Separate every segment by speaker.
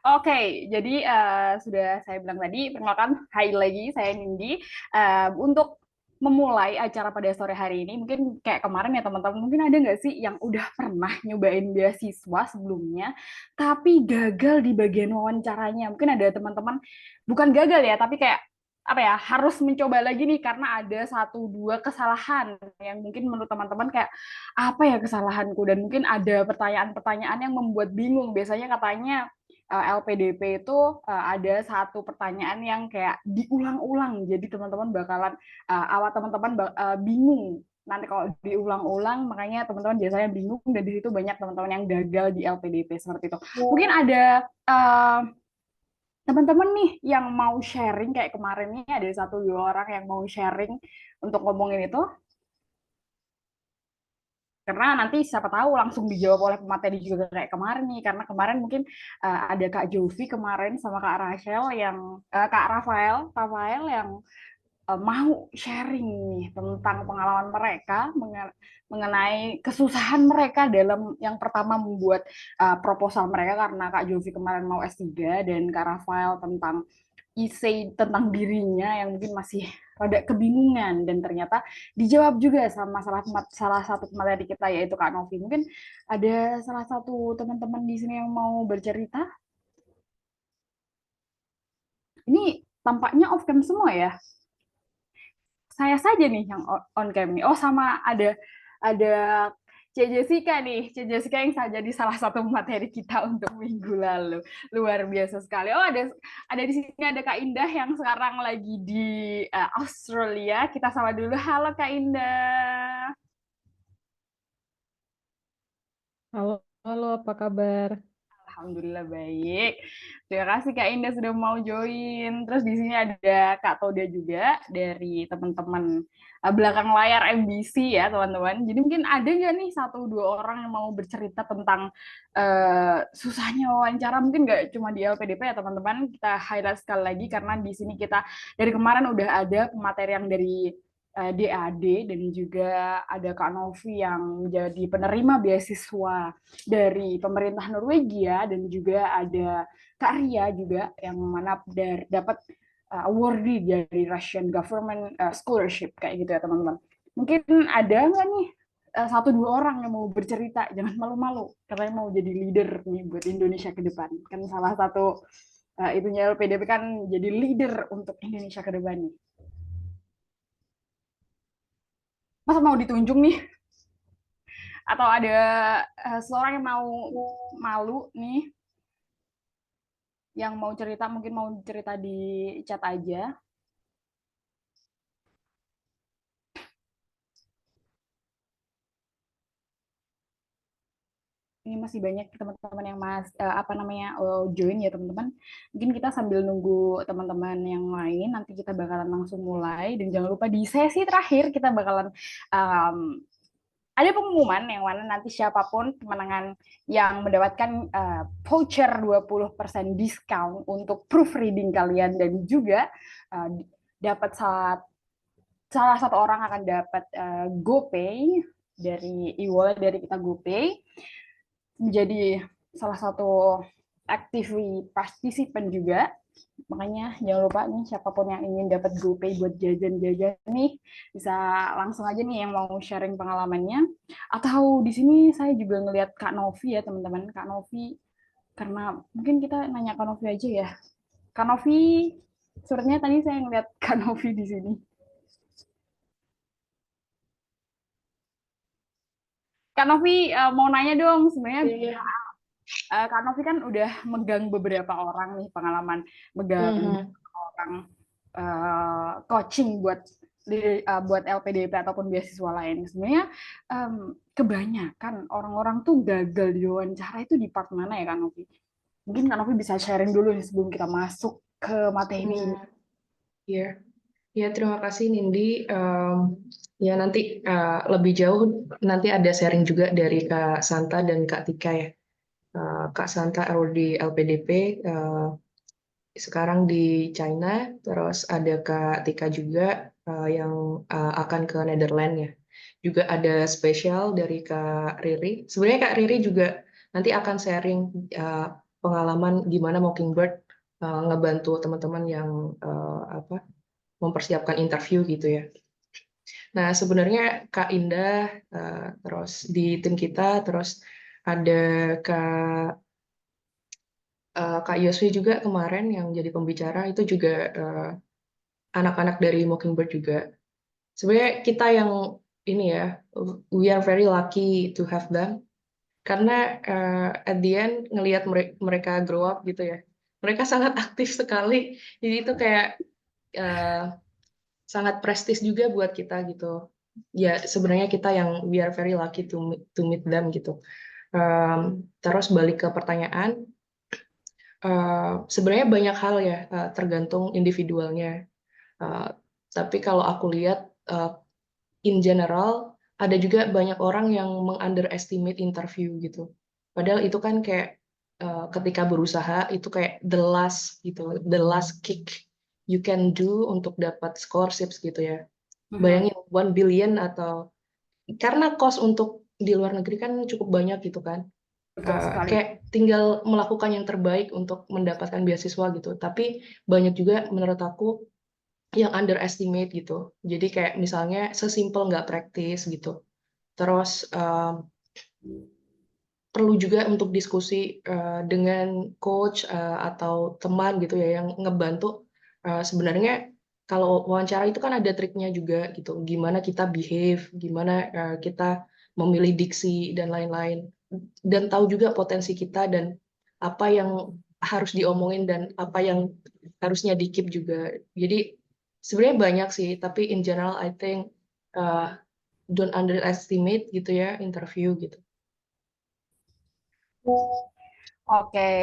Speaker 1: Oke, jadi sudah saya bilang tadi, perkenalkan, hai lagi, saya Nindi. Untuk memulai acara pada sore hari ini, mungkin kayak kemarin ya teman-teman, mungkin ada nggak sih yang udah pernah nyobain beasiswa sebelumnya, tapi gagal di bagian wawancaranya? Mungkin ada teman-teman, bukan gagal ya, tapi kayak apa ya, harus mencoba lagi nih karena ada satu dua kesalahan yang mungkin menurut teman-teman kayak apa ya kesalahanku, dan mungkin ada pertanyaan-pertanyaan yang membuat bingung. Biasanya katanya LPDP itu ada satu pertanyaan yang kayak diulang-ulang. Jadi teman-teman bakalan awal teman-teman bingung. Nanti kalau diulang-ulang, makanya teman-teman biasanya bingung dan di situ banyak teman-teman yang gagal di LPDP seperti itu. Mungkin ada teman-teman nih yang mau sharing kayak kemarin nih ada satu dua orang yang mau sharing untuk ngomongin itu karena nanti siapa tahu langsung dijawab oleh pemateri juga kayak kemarin nih karena kemarin mungkin ada Kak Jovi kemarin sama Kak Rachel yang Kak Rafael yang mau sharing nih tentang pengalaman mereka mengenai kesusahan mereka dalam yang pertama membuat proposal mereka karena Kak Jovi kemarin mau S3 dan Kak Rafael tentang isi tentang dirinya yang mungkin masih rada kebingungan dan ternyata dijawab juga sama salah satu materi kita yaitu Kak Novi. Mungkin ada salah satu teman-teman di sini yang mau bercerita. Ini tampaknya off cam semua ya. Saya saja nih yang on cam nih. Oh sama ada C Jessica nih, C Jessica yang saja di salah satu materi kita untuk minggu lalu. Luar biasa sekali. Oh ada di sini ada Kak Indah yang sekarang lagi di Australia. Kita sama dulu. Halo Kak Indah.
Speaker 2: Halo, halo, apa kabar?
Speaker 1: Alhamdulillah baik. Terima kasih Kak Indah sudah mau join. Terus di sini ada Kak Toda juga dari teman-teman belakang layar MBC ya teman-teman. Jadi mungkin ada nggak nih satu dua orang yang mau bercerita tentang susahnya wawancara? Mungkin nggak cuma di LPDP ya teman-teman. Kita highlight sekali lagi karena di sini kita dari kemarin udah ada pemateri yang dari DAD dan juga ada Kak Novi yang menjadi penerima beasiswa dari pemerintah Norwegia dan juga ada Kak Ria juga yang mana dapat awardee dari Russian Government Scholarship kayak gitu ya teman-teman. Mungkin ada nggak nih satu dua orang yang mau bercerita, jangan malu-malu karena mau jadi leader nih buat Indonesia ke depan. Kan salah satu itunya LPDP kan jadi leader untuk Indonesia ke depan nih. Masa mau ditunjuk nih atau ada seseorang yang mau malu nih yang mau cerita mungkin mau cerita di chat aja. Ini masih banyak teman-teman yang apa namanya join ya teman-teman. Mungkin kita sambil nunggu teman-teman yang lain nanti kita bakalan langsung mulai dan jangan lupa di sesi terakhir kita bakalan um, ada pengumuman yang mana nanti siapapun pemenangan yang mendapatkan voucher 20% diskon untuk proofreading kalian dan juga uh, dapat salah satu orang akan dapat GoPay dari e-wallet dari kita GoPay menjadi salah satu aktivitas partisipan juga. Makanya jangan lupa nih siapapun yang ingin dapat GoPay buat jajan-jajan nih bisa langsung aja nih yang mau sharing pengalamannya. Atau di sini saya juga ngelihat Kak Novi ya teman-teman. Kak Novi karena mungkin kita nanya Kak Novi aja ya. Kak Novi, sepertinya tadi saya ngelihat Kak Novi di sini. Kak Novi mau nanya dong sebenarnya
Speaker 2: Iya.
Speaker 1: Kak Novi kan udah megang beberapa orang nih pengalaman megang
Speaker 2: Mhm.
Speaker 1: orang coaching buat LPDP ataupun beasiswa lain. Sebenarnya kebanyakan orang-orang tuh gagal di wawancara itu di part mana ya Kak Novi? Mungkin Kak Novi bisa sharing dulu nih sebelum kita masuk ke materi ini.
Speaker 2: Hmm, ya, ya terima kasih Nindi. Ya nanti lebih jauh nanti ada sharing juga dari Kak Santa dan Kak Tika ya. Kak Santa di LPDP, sekarang di China, terus ada Kak Tika juga yang akan ke Netherlands ya. Juga ada spesial dari Kak Riri. Sebenarnya Kak Riri juga nanti akan sharing pengalaman gimana Mockingbird ngebantu teman-teman yang mempersiapkan interview gitu ya. Nah, sebenarnya Kak Indah, terus di tim kita, terus ada Kak Yoswi juga kemarin yang jadi pembicara, itu juga anak-anak dari Mockingbird juga. Sebenarnya kita yang ini ya, we are very lucky to have them. Karena at the end ngelihat mereka grow up gitu ya, mereka sangat aktif sekali. Jadi itu kayak sangat prestis juga buat kita gitu. Ya sebenarnya kita yang we are very lucky to meet them gitu. Terus balik ke pertanyaan, sebenarnya banyak hal ya, tergantung individualnya. Tapi kalau aku lihat in general, ada juga banyak orang yang meng-underestimate interview gitu. Padahal itu kan kayak ketika berusaha itu kayak the last gitu, the last kick you can do untuk dapat scholarships gitu ya. Bayangin 1 billion atau karena cost untuk di luar negeri kan cukup banyak gitu kan.
Speaker 1: Betul sekali.
Speaker 2: Kayak tinggal melakukan yang terbaik untuk mendapatkan beasiswa gitu. Tapi banyak juga menurut aku yang underestimate gitu. Jadi kayak misalnya sesimpel nggak praktis gitu. Terus perlu juga untuk diskusi dengan coach atau teman gitu ya yang ngebantu. Sebenarnya kalau wawancara itu kan ada triknya juga gitu. Gimana kita behave, gimana kita memilih diksi dan lain-lain. Dan tahu juga potensi kita dan apa yang harus diomongin dan apa yang harusnya di-keep juga. Jadi sebenarnya banyak sih, tapi in general I think don't underestimate gitu ya interview gitu.
Speaker 1: Oke.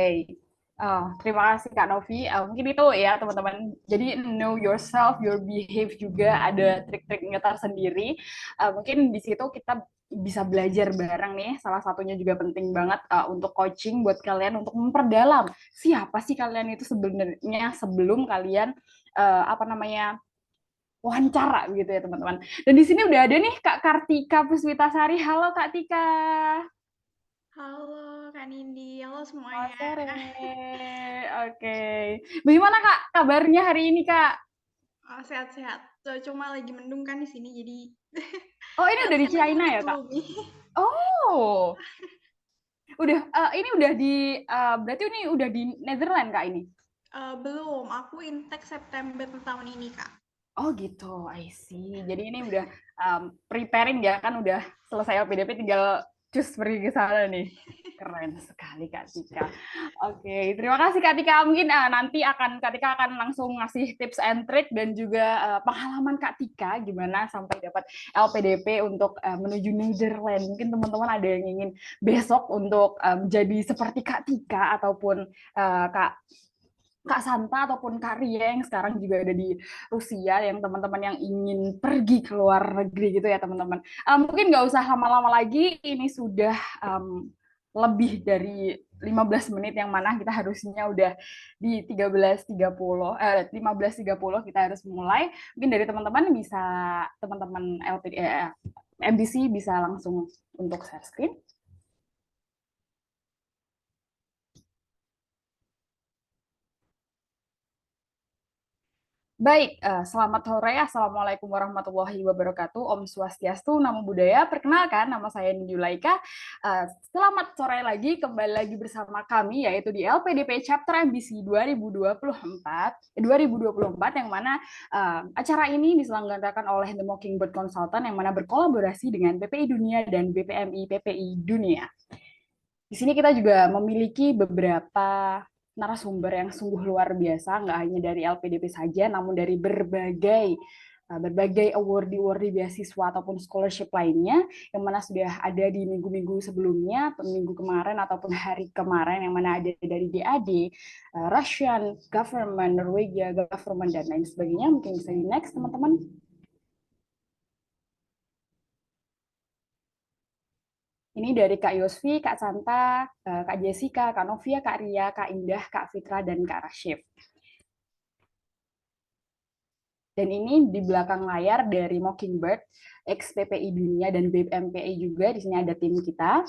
Speaker 1: Terima kasih Kak Novi. Mungkin itu ya teman-teman. Jadi know yourself, your behave juga ada trik-triknya tersendiri. Mungkin di situ kita bisa belajar bareng nih. Salah satunya juga penting banget untuk coaching buat kalian untuk memperdalam siapa sih kalian itu sebenarnya sebelum kalian apa namanya wawancara gitu ya teman-teman. Dan di sini udah ada nih Kak Kartika Puspitasari. Halo Kak Tika.
Speaker 3: Halo Kak Nindi, halo
Speaker 1: Selamat
Speaker 3: semuanya.
Speaker 1: sore. Oke. Bagaimana Kak kabarnya hari ini Kak?
Speaker 3: Sehat-sehat. Cuma lagi mendung kan di sini, jadi
Speaker 1: Oh ini udah di
Speaker 3: sehat-sehat aja
Speaker 1: China ya Kak?
Speaker 3: memaklumi.
Speaker 1: Oh, ini udah di berarti ini udah di Netherlands Kak ini?
Speaker 3: Belum, aku intake September tahun ini Kak.
Speaker 1: Oh gitu, I see. Jadi ini udah preparing ya kan udah selesai LPDP tinggal cus pergi ke sana nih. Keren sekali Kak Tika. Oke, terima kasih Kak Tika. Mungkin nanti Kak Tika akan langsung ngasih tips and trick dan juga pengalaman Kak Tika gimana sampai dapat LPDP untuk menuju Netherlands. Mungkin teman-teman ada yang ingin besok untuk jadi seperti Kak Tika ataupun Kak Santa ataupun Kak Ria yang sekarang juga ada di Rusia, yang teman-teman yang ingin pergi ke luar negeri gitu ya teman-teman. Mungkin nggak usah lama-lama lagi, ini sudah lebih dari 15 menit yang mana kita harusnya udah di 13.30, 15.30 kita harus mulai. Mungkin dari teman-teman bisa, teman-teman MDC bisa langsung untuk share screen. Baik, selamat sore. Assalamualaikum warahmatullahi wabarakatuh. Om Swastiastu, Namo Buddhaya. Perkenalkan, nama saya Nindi Yulaika. Selamat sore lagi, kembali lagi bersama kami, yaitu di LPDP Chapter MBC 2024, yang mana acara ini diselenggarakan oleh The Mockingbird Consultant, yang mana berkolaborasi dengan PPI Dunia dan BPMI PPI Dunia. Di sini kita juga memiliki beberapa narasumber yang sungguh luar biasa, nggak hanya dari LPDP saja, namun dari berbagai award-award beasiswa ataupun scholarship lainnya, yang mana sudah ada di minggu-minggu sebelumnya, atau minggu kemarin ataupun hari kemarin, yang mana ada dari DAD, Russian government, Norwegia government, dan lain sebagainya. Mungkin bisa di next, teman-teman. Ini dari Kak Yosvi, Kak Santa, Kak Jessica, Kak Novia, Kak Ria, Kak Indah, Kak Fitra, dan Kak Rashif. Dan ini di belakang layar dari Mockingbird, ex-PPI Dunia dan BMPI juga. Di sini ada tim kita.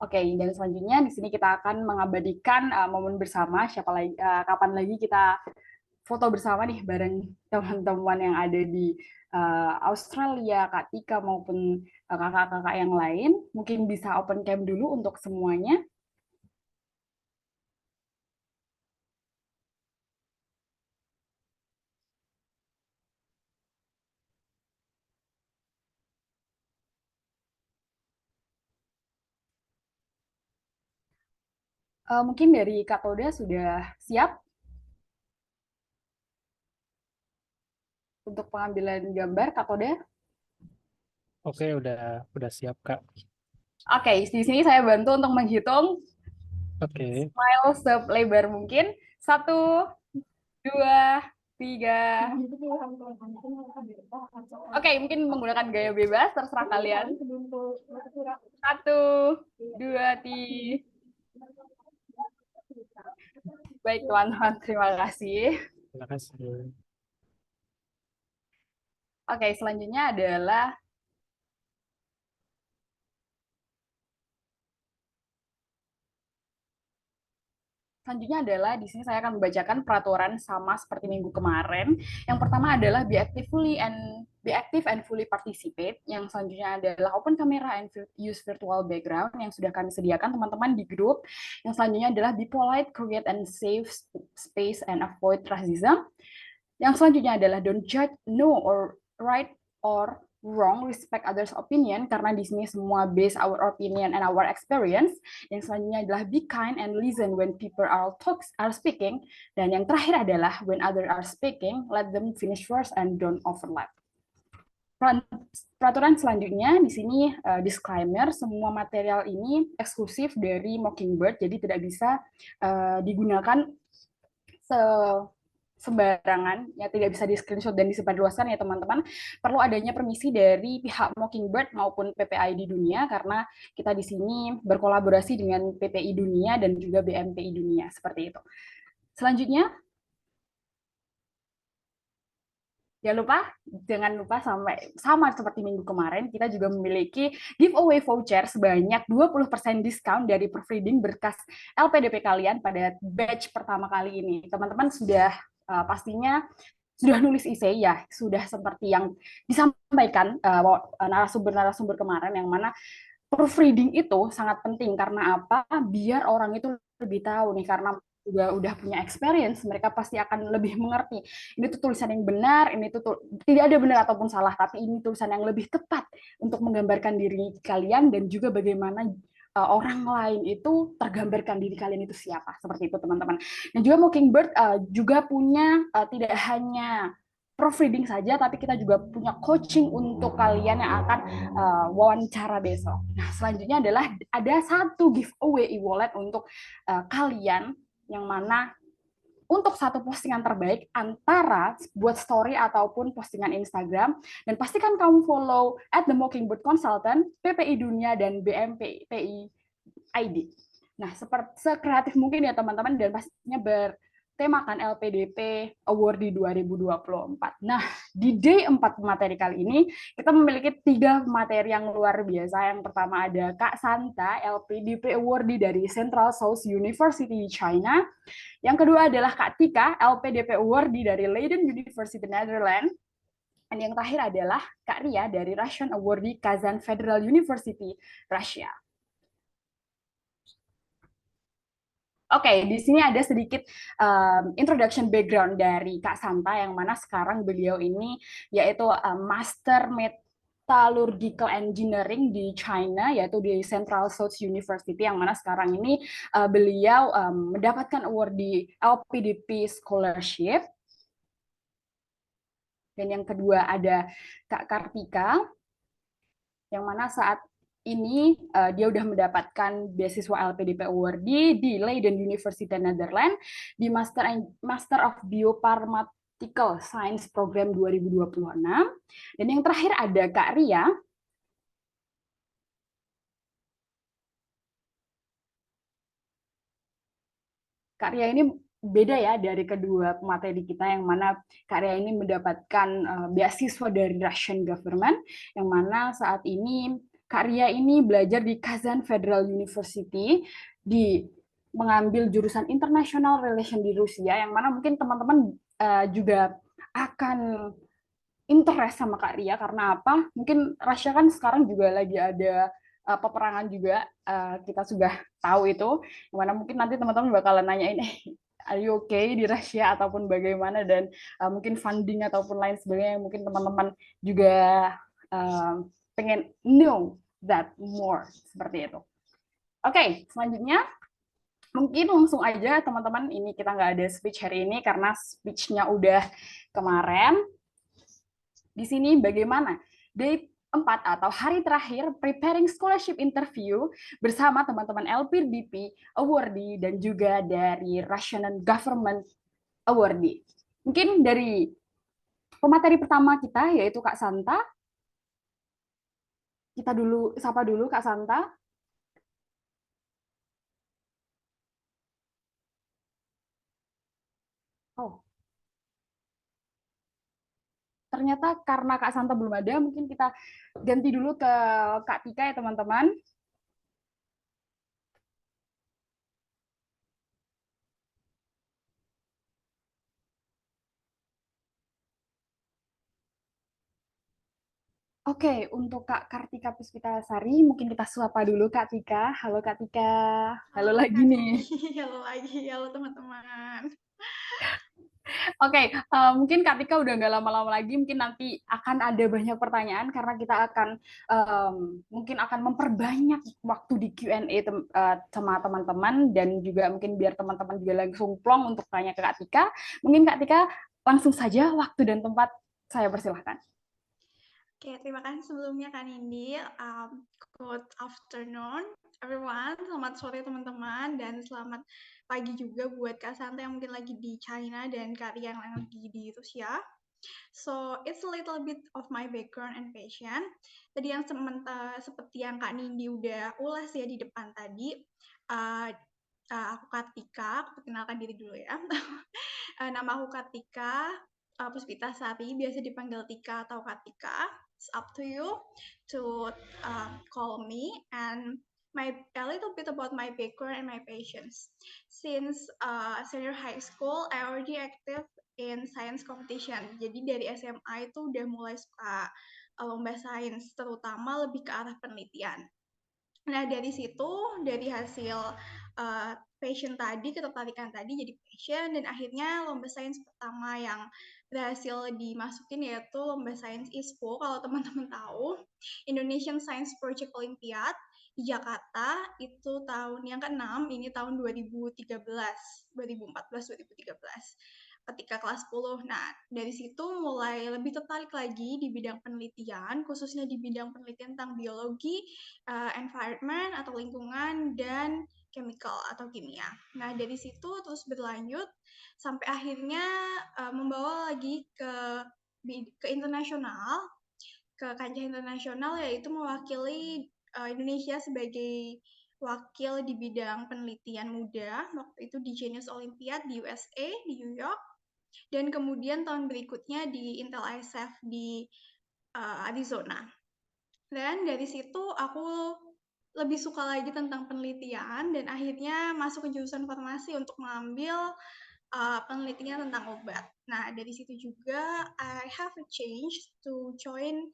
Speaker 1: Oke, dan selanjutnya di sini kita akan mengabadikan momen bersama. Kapan lagi kita foto bersama nih bareng teman-teman yang ada di Australia, Kak Tika maupun kakak-kakak yang lain. Mungkin bisa open cam dulu untuk semuanya. Mungkin dari Kak Toda sudah siap untuk pengambilan gambar, Kak Toda?
Speaker 4: Oke, udah siap, Kak.
Speaker 1: Oke, di sini saya bantu untuk menghitung
Speaker 4: Oke.
Speaker 1: smile selebar mungkin. 1, 2, 3. Oke, mungkin menggunakan gaya bebas, terserah kalian. 1, 2, 3. Baik, teman-teman, terima kasih.
Speaker 4: Terima kasih.
Speaker 1: Oke, selanjutnya adalah di sini saya akan membacakan peraturan sama seperti minggu kemarin. Yang pertama adalah be active and fully participate. Yang selanjutnya adalah open camera and use virtual background yang sudah kami sediakan teman-teman di grup. Yang selanjutnya adalah be polite, create and save space and avoid racism. Yang selanjutnya adalah don't judge, no or right or wrong, respect others' opinion, karena di sini semua base our opinion and our experience. Yang selanjutnya adalah be kind and listen when people are speaking. Dan yang terakhir adalah when others are speaking, let them finish first and don't overlap. Peraturan selanjutnya di sini disclaimer, semua material ini eksklusif dari Mockingbird, jadi tidak bisa digunakan sembarangan, ya tidak bisa di screenshot dan disebarluaskan ya teman-teman. Perlu adanya permisi dari pihak Mockingbird maupun PPI di dunia, karena kita di sini berkolaborasi dengan PPI dunia dan juga BMPI dunia, seperti itu. Selanjutnya, jangan lupa sama seperti minggu kemarin, kita juga memiliki giveaway voucher sebanyak 20% diskon dari proofreading berkas LPDP kalian pada batch pertama kali ini. Teman-teman sudah pastinya sudah nulis essay ya, sudah seperti yang disampaikan narasumber-narasumber kemarin, yang mana proofreading itu sangat penting. Karena apa? Biar orang itu lebih tahu nih, karena udah punya experience, mereka pasti akan lebih mengerti. Ini tuh tulisan yang benar, ini tuh tidak ada benar ataupun salah, tapi ini tulisan yang lebih tepat untuk menggambarkan diri kalian dan juga bagaimana orang lain itu tergambarkan diri kalian itu siapa, seperti itu teman-teman. Dan juga Mockingbird juga punya tidak hanya proofreading saja, tapi kita juga punya coaching untuk kalian yang akan wawancara besok. Nah, selanjutnya adalah ada satu giveaway e-wallet untuk kalian, yang mana untuk satu postingan terbaik antara buat story ataupun postingan Instagram. Dan pastikan kamu follow @themockingbird_consultant, PPI Dunia, dan BMPI ID. Nah, sekreatif mungkin ya teman-teman, dan pastinya bertemakan LPDP Award di 2024. Nah, di day 4 materi kali ini, kita memiliki 3 materi yang luar biasa. Yang pertama ada Kak Santa, LPDP Award dari Central South University di China. Yang kedua adalah Kak Tika, LPDP Award dari Leiden University Netherlands. Dan yang terakhir adalah Kak Ria dari Russian Award di Kazan Federal University, Rusia. Oke, di sini ada sedikit introduction background dari Kak Santa, yang mana sekarang beliau ini yaitu Master Metallurgical Engineering di China, yaitu di Central South University, yang mana sekarang ini beliau mendapatkan award di LPDP Scholarship. Dan yang kedua ada Kak Kartika, yang mana saat ini dia udah mendapatkan beasiswa LPDP Award di Leiden University Netherlands di Master of Biopharmaceutical Science Program 2026. Dan yang terakhir ada Kak Ria. Kak Ria ini beda ya dari kedua pemateri kita, yang mana Kak Ria ini mendapatkan beasiswa dari Russian government, yang mana saat ini Kak Ria ini belajar di Kazan Federal University, mengambil jurusan International Relation di Rusia, yang mana mungkin teman-teman juga akan interest sama Kak Ria karena apa? Mungkin Rusia kan sekarang juga lagi ada peperangan juga, kita sudah tahu itu, yang mana mungkin nanti teman-teman bakalan nanyain, are you okay di Rusia ataupun bagaimana, dan mungkin funding ataupun lain sebagainya yang mungkin teman-teman juga pengen know that more, seperti itu. Oke, selanjutnya mungkin langsung aja teman-teman, ini kita nggak ada speech hari ini karena speech-nya udah kemarin. Di sini bagaimana day 4 atau hari terakhir preparing scholarship interview bersama teman-teman LPDP awardee dan juga dari Russian Government awardee. Mungkin dari pemateri pertama kita yaitu Kak Santa. Kita dulu sapa dulu Kak Santa. Oh, ternyata karena Kak Santa belum ada, mungkin kita ganti dulu ke Kak Tika ya teman-teman. Oke, untuk Kak Kartika Puspitasari, mungkin kita sapa dulu Kak Tika. Halo Kak Tika. Halo lagi
Speaker 3: Kak
Speaker 1: nih.
Speaker 3: Nindi. Halo lagi, halo teman-teman.
Speaker 1: Oke, mungkin Kak Tika udah nggak lama-lama lagi, mungkin nanti akan ada banyak pertanyaan karena kita akan mungkin akan memperbanyak waktu di Q&A sama teman-teman, dan juga mungkin biar teman-teman juga langsung plong untuk tanya ke Kak Tika. Mungkin Kak Tika langsung saja waktu dan tempat saya persilahkan.
Speaker 3: Oke, terima kasih sebelumnya Kak Nindi. Good afternoon, everyone. Selamat sore teman-teman, dan selamat pagi juga buat Kak Santa yang mungkin lagi di China dan Kak Ria yang lagi di Rusia. So, it's a little bit of my background and passion. Tadi yang seperti yang Kak Nindi udah ulas ya di depan tadi, aku Kartika, aku perkenalkan diri dulu ya. Nama aku Kartika Puspitasari, biasa dipanggil Tika atau Kartika. It's up to you to call me, and a little bit about my background and my passions. Since senior high school, I already active in science competition. Jadi dari SMA itu udah mulai suka lomba sains, terutama lebih ke arah penelitian. Nah, dari situ, dari hasil passion tadi, ketertarikan tadi jadi passion, dan akhirnya lomba sains pertama yang berhasil dimasukin yaitu lomba sains ISPO, kalau teman-teman tahu, Indonesian Science Project Olympiad di Jakarta, itu tahun yang ke-6, ini tahun 2013, 2013. Ketika kelas 10. Nah, dari situ mulai lebih tertarik lagi di bidang penelitian, khususnya di bidang penelitian tentang biologi, environment atau lingkungan, dan chemical atau kimia. Nah, dari situ terus berlanjut sampai akhirnya membawa lagi ke internasional, ke kancah internasional, yaitu mewakili Indonesia sebagai wakil di bidang penelitian muda, waktu itu di Genius Olympiad di USA, di New York, dan kemudian tahun berikutnya di Intel ISF di Arizona. Dan dari situ aku lebih suka lagi tentang penelitian, dan akhirnya masuk ke jurusan farmasi untuk mengambil penelitian tentang obat. Nah, dari situ juga I have a change to join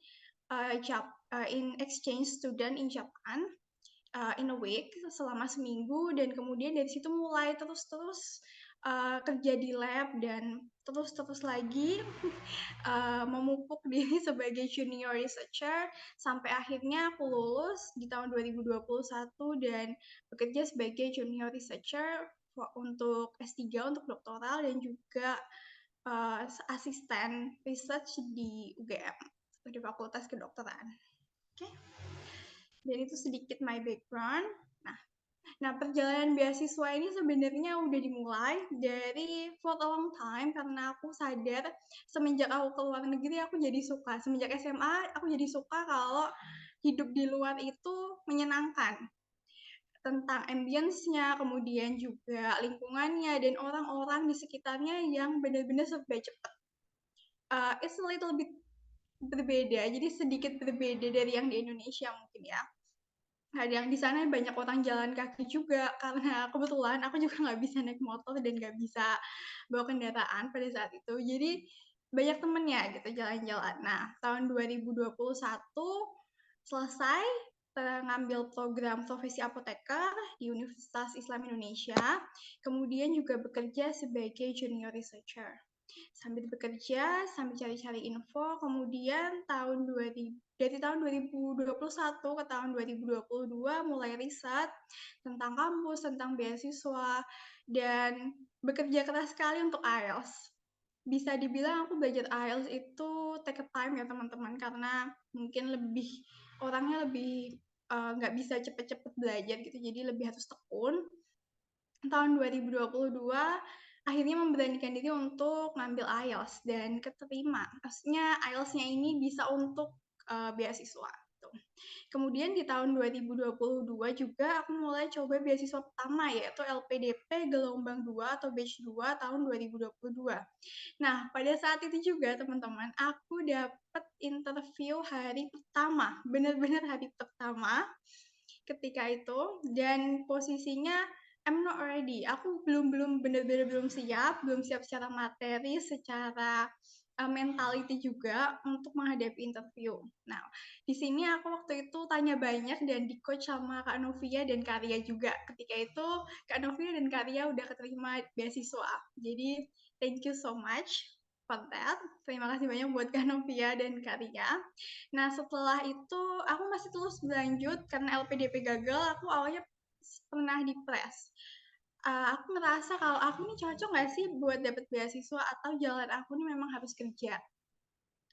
Speaker 3: in exchange student in Japan in a week selama seminggu, dan kemudian dari situ mulai terus-terus kerja di lab, dan terus-terus lagi memupuk diri sebagai junior researcher sampai akhirnya aku lulus di tahun 2021 dan bekerja sebagai junior researcher untuk S3, untuk doktoral, dan juga asisten research di UGM, di Fakultas Kedokteran. Oke. Dan itu sedikit my background. Nah, perjalanan beasiswa ini sebenarnya udah dimulai dari for a long time, karena aku sadar semenjak aku keluar negeri aku jadi suka. Semenjak SMA aku jadi suka kalau hidup di luar itu menyenangkan. Tentang ambience-nya, kemudian juga lingkungannya, dan orang-orang di sekitarnya yang benar-benar serba cepat. It's a little bit berbeda, jadi sedikit berbeda dari yang di Indonesia mungkin ya. Kadang di sana banyak orang jalan kaki juga, karena kebetulan aku juga nggak bisa naik motor dan nggak bisa bawa kendaraan pada saat itu. Jadi banyak temennya gitu jalan-jalan. Nah, tahun 2021 selesai ngambil program profesi apoteker di Universitas Islam Indonesia, kemudian juga bekerja sebagai junior researcher. Sambil bekerja, sambil cari-cari info, kemudian dari tahun 2021 ke tahun 2022 mulai riset tentang kampus, tentang beasiswa, dan bekerja keras sekali untuk IELTS. Bisa dibilang aku belajar IELTS itu take a time ya teman-teman, karena mungkin orangnya lebih nggak bisa cepet-cepet belajar gitu, jadi lebih harus tekun. Tahun 2022 akhirnya memberanikan diri untuk ngambil IELTS dan keterima. Maksudnya IELTS-nya ini bisa untuk beasiswa. Gitu. Kemudian di tahun 2022 juga aku mulai coba beasiswa pertama, yaitu LPDP gelombang 2 atau batch 2 tahun 2022. Nah, pada saat itu juga teman-teman, aku dapat interview hari pertama, benar-benar hari pertama ketika itu, dan posisinya I'm not ready. Aku belum benar-benar belum siap secara materi, secara mentality juga untuk menghadapi interview. Nah, di sini aku waktu itu tanya banyak dan di coach sama Kak Novia dan Karya juga. Ketika itu Kak Novia dan Karya udah keterima beasiswa. Jadi thank you so much for that. Terima kasih banyak buat Kak Novia dan Karya. Nah, setelah itu aku masih terus berlanjut karena LPDP gagal. Aku awalnya pernah dipres. Aku ngerasa kalau aku ini cocok nggak sih buat dapet beasiswa atau jalan aku ini memang harus kerja.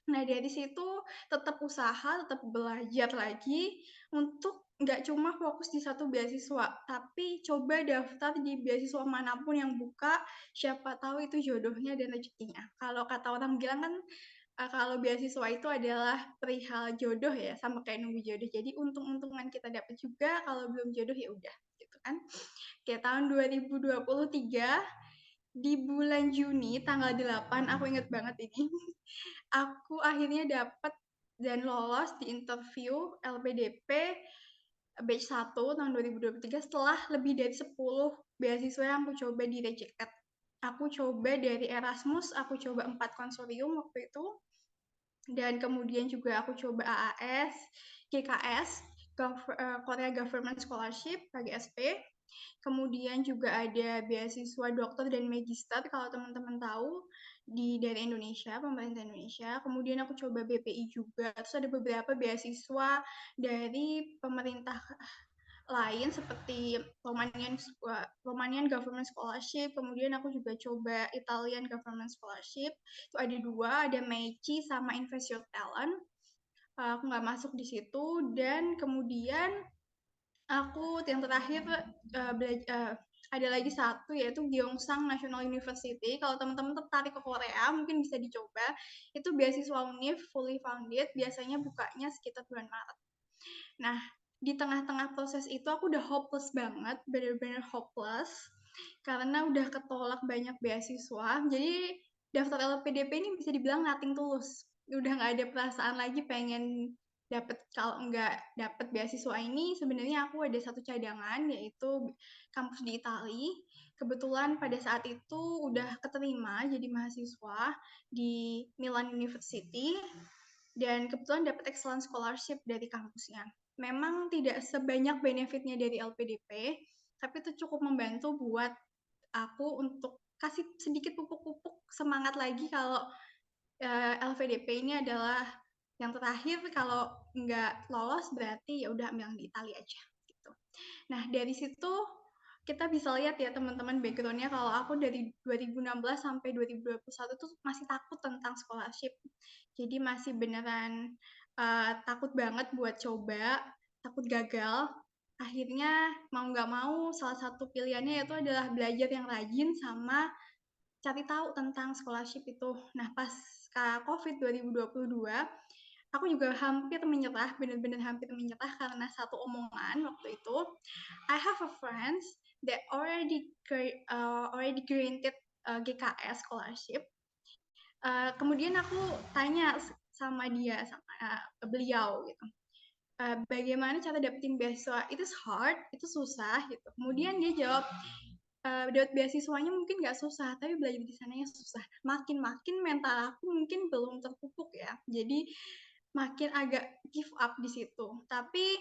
Speaker 3: Nah, dari situ tetap usaha, tetap belajar lagi untuk nggak cuma fokus di satu beasiswa, tapi coba daftar di beasiswa manapun yang buka, siapa tahu itu jodohnya dan rezekinya. Kalau kata orang bilang kan, kalau beasiswa itu adalah perihal jodoh ya, sama kayak nunggu jodoh. Jadi untung-untungan kita dapat juga, kalau belum jodoh ya udah, gitu kan. Kayak tahun 2023, di bulan Juni, tanggal 8, aku inget banget ini, aku akhirnya dapat dan lolos di interview LPDP batch 1 tahun 2023 setelah lebih dari 10 beasiswa yang aku coba di rejected. Aku coba dari Erasmus, aku coba 4 konsorium waktu itu, dan kemudian juga aku coba AAS, GKS, Korea Government Scholarship, KGSP, kemudian juga ada beasiswa dokter dan magister kalau teman-teman tahu dari Indonesia, pemerintah Indonesia. Kemudian aku coba BPI juga. Terus ada beberapa beasiswa dari pemerintah lain seperti Romanian Government Scholarship. Kemudian aku juga coba Italian Government Scholarship. Itu ada 2, ada MEICI sama Invest Your Talent. Aku nggak masuk di situ, dan kemudian aku yang terakhir ada lagi satu, yaitu Gyeongsang National University. Kalau teman-teman tertarik ke Korea, mungkin bisa dicoba. Itu beasiswa UNIF, fully funded, biasanya bukanya sekitar bulan Maret. Nah, di tengah-tengah proses itu aku udah hopeless banget, bener-bener hopeless, karena udah ketolak banyak beasiswa. Jadi daftar LPDP ini bisa dibilang nothing tulus. Udah nggak ada perasaan lagi pengen dapat. Kalau nggak dapat beasiswa ini, sebenarnya aku ada satu cadangan, yaitu kampus di Italia. Kebetulan pada saat itu udah keterima jadi mahasiswa di Milan University, dan kebetulan dapat excellent scholarship dari kampusnya. Memang tidak sebanyak benefitnya dari LPDP, tapi itu cukup membantu buat aku untuk kasih sedikit pupuk-pupuk semangat lagi kalau LPDP ini adalah yang terakhir. Kalau nggak lolos berarti ya udah ambil yang di Italia aja gitu. Nah, dari situ kita bisa lihat ya teman-teman background-nya, kalau aku dari 2016 sampai 2021 tuh masih takut tentang scholarship. Jadi masih beneran takut banget buat coba, takut gagal. Akhirnya mau nggak mau salah satu pilihannya itu adalah belajar yang rajin sama cari tahu tentang scholarship itu. Nah, pas COVID 2022, aku juga hampir menyerah, benar-benar hampir menyerah karena satu omongan waktu itu. I have a friends that already granted GKS scholarship. Kemudian aku tanya sama dia, sama beliau gitu. Bagaimana cara dapetin beasiswa? It is hard, itu susah gitu. Kemudian dia jawab, dapat beasiswanya mungkin nggak susah, tapi belajar di sananya susah. Makin-makin mental aku mungkin belum terpupuk ya, jadi makin agak give up di situ. Tapi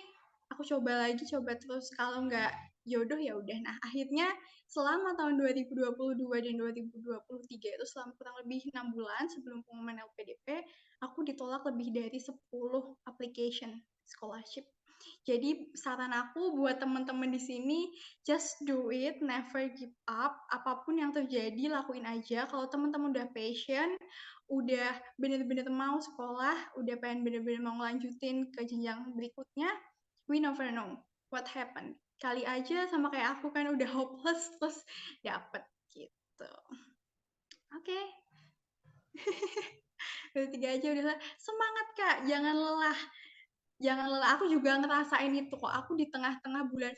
Speaker 3: aku coba lagi, coba terus. Kalau nggak jodoh ya udah. Nah akhirnya selama tahun 2022 dan 2023 itu selama kurang lebih 6 bulan sebelum pengumuman LPDP, aku ditolak lebih dari 10 application scholarship. Jadi saran aku buat teman-teman di sini, just do it, never give up. Apapun yang terjadi, lakuin aja. Kalau teman-teman udah passion, udah bener-bener mau sekolah, udah pengen bener-bener mau ngelanjutin ke jenjang berikutnya, we never know what happened. Kali aja sama kayak aku kan udah hopeless, terus dapet gitu. Oke. Udah 3 aja udah. Semangat Kak, jangan lelah. Jangan lelah, aku juga ngerasain itu kok. Aku di tengah-tengah bulan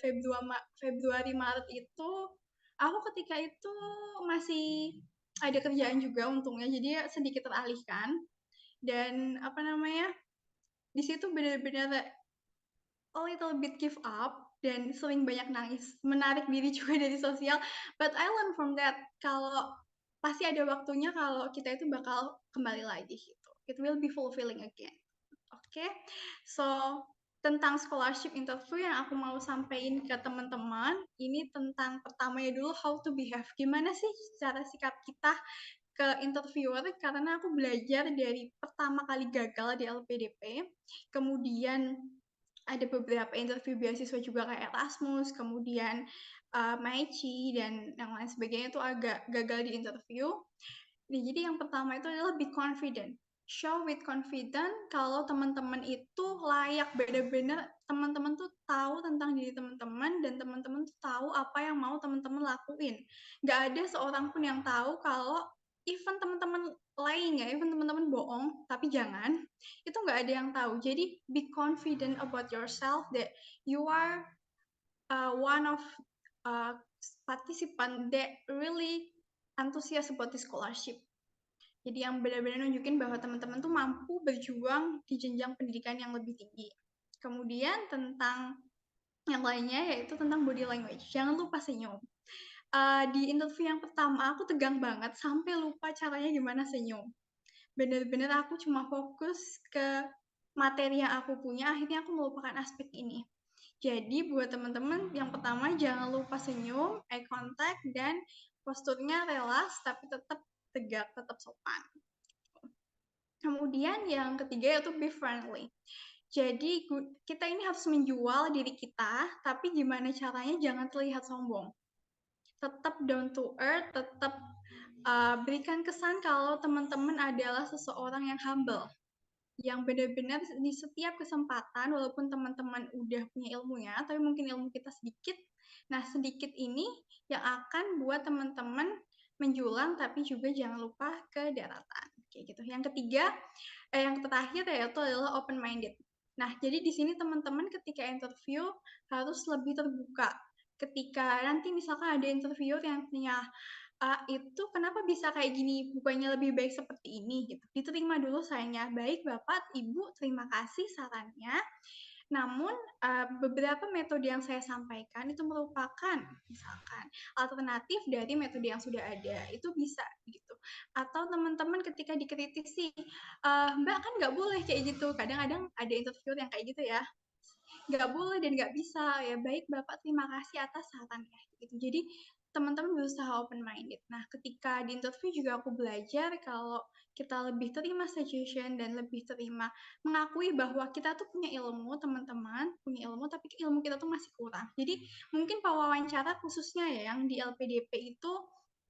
Speaker 3: Februari, Maret itu, aku ketika itu masih ada kerjaan juga untungnya, jadi sedikit teralihkan. Dan apa namanya, di situ benar-benar a little bit give up dan sering banyak nangis, menarik diri juga dari sosial. But I learn from that, kalau pasti ada waktunya kalau kita itu bakal kembali lagi gitu. It will be fulfilling again. Oke, so tentang scholarship interview yang aku mau sampaikan ke teman-teman, ini tentang pertamanya dulu how to behave. Gimana sih cara sikap kita ke interviewer, karena aku belajar dari pertama kali gagal di LPDP, kemudian ada beberapa interview beasiswa juga kayak Erasmus, kemudian Maici, dan yang lain sebagainya itu agak gagal di interview. Jadi yang pertama itu adalah be confident. Show with confident kalau teman-teman itu layak, benar-benar teman-teman tuh tahu tentang diri teman-teman dan teman-teman tuh tahu apa yang mau teman-teman lakuin. Nggak ada seorang pun yang tahu kalau even teman-teman lying ya, even teman-teman bohong, tapi jangan, itu nggak ada yang tahu. Jadi be confident about yourself that you are one of participant that really antusias about the scholarship. Jadi yang benar-benar nunjukin bahwa teman-teman tuh mampu berjuang di jenjang pendidikan yang lebih tinggi. Kemudian tentang yang lainnya yaitu tentang body language. Jangan lupa senyum. Di interview yang pertama aku tegang banget sampai lupa caranya gimana senyum. Benar-benar aku cuma fokus ke materi yang aku punya, akhirnya aku melupakan aspek ini. Jadi buat teman-teman yang pertama jangan lupa senyum, eye contact, dan posturnya relax tapi tetap tegak, tetap sopan. Kemudian yang ketiga yaitu be friendly. Jadi kita ini harus menjual diri kita, tapi gimana caranya jangan terlihat sombong. Tetap down to earth, tetap berikan kesan kalau teman-teman adalah seseorang yang humble, yang benar-benar di setiap kesempatan, walaupun teman-teman udah punya ilmunya, tapi mungkin ilmu kita sedikit, nah sedikit ini yang akan buat teman-teman menjulang, tapi juga jangan lupa ke daratan. Kayak gitu. Yang ketiga, yang terakhir yaitu adalah open minded. Nah, jadi di sini teman-teman ketika interview harus lebih terbuka. Ketika nanti misalkan ada interviewer yang punya itu kenapa bisa kayak gini, bukannya lebih baik seperti ini gitu. Diterima dulu sayangnya. Baik Bapak, Ibu, terima kasih sarannya. Namun beberapa metode yang saya sampaikan itu merupakan misalkan alternatif dari metode yang sudah ada, itu bisa gitu. Atau teman-teman ketika dikritisi, Mbak kan nggak boleh kayak gitu. Kadang-kadang ada interview yang kayak gitu ya, nggak boleh dan nggak bisa. Ya baik Bapak, terima kasih atas sarannya gitu. Jadi teman-teman berusaha open minded. Nah, ketika di interview juga aku belajar kalau kita lebih terima suggestion dan lebih terima mengakui bahwa kita tuh punya ilmu, teman-teman punya ilmu, tapi ilmu kita tuh masih kurang. Jadi mungkin pewawancara khususnya ya yang di LPDP itu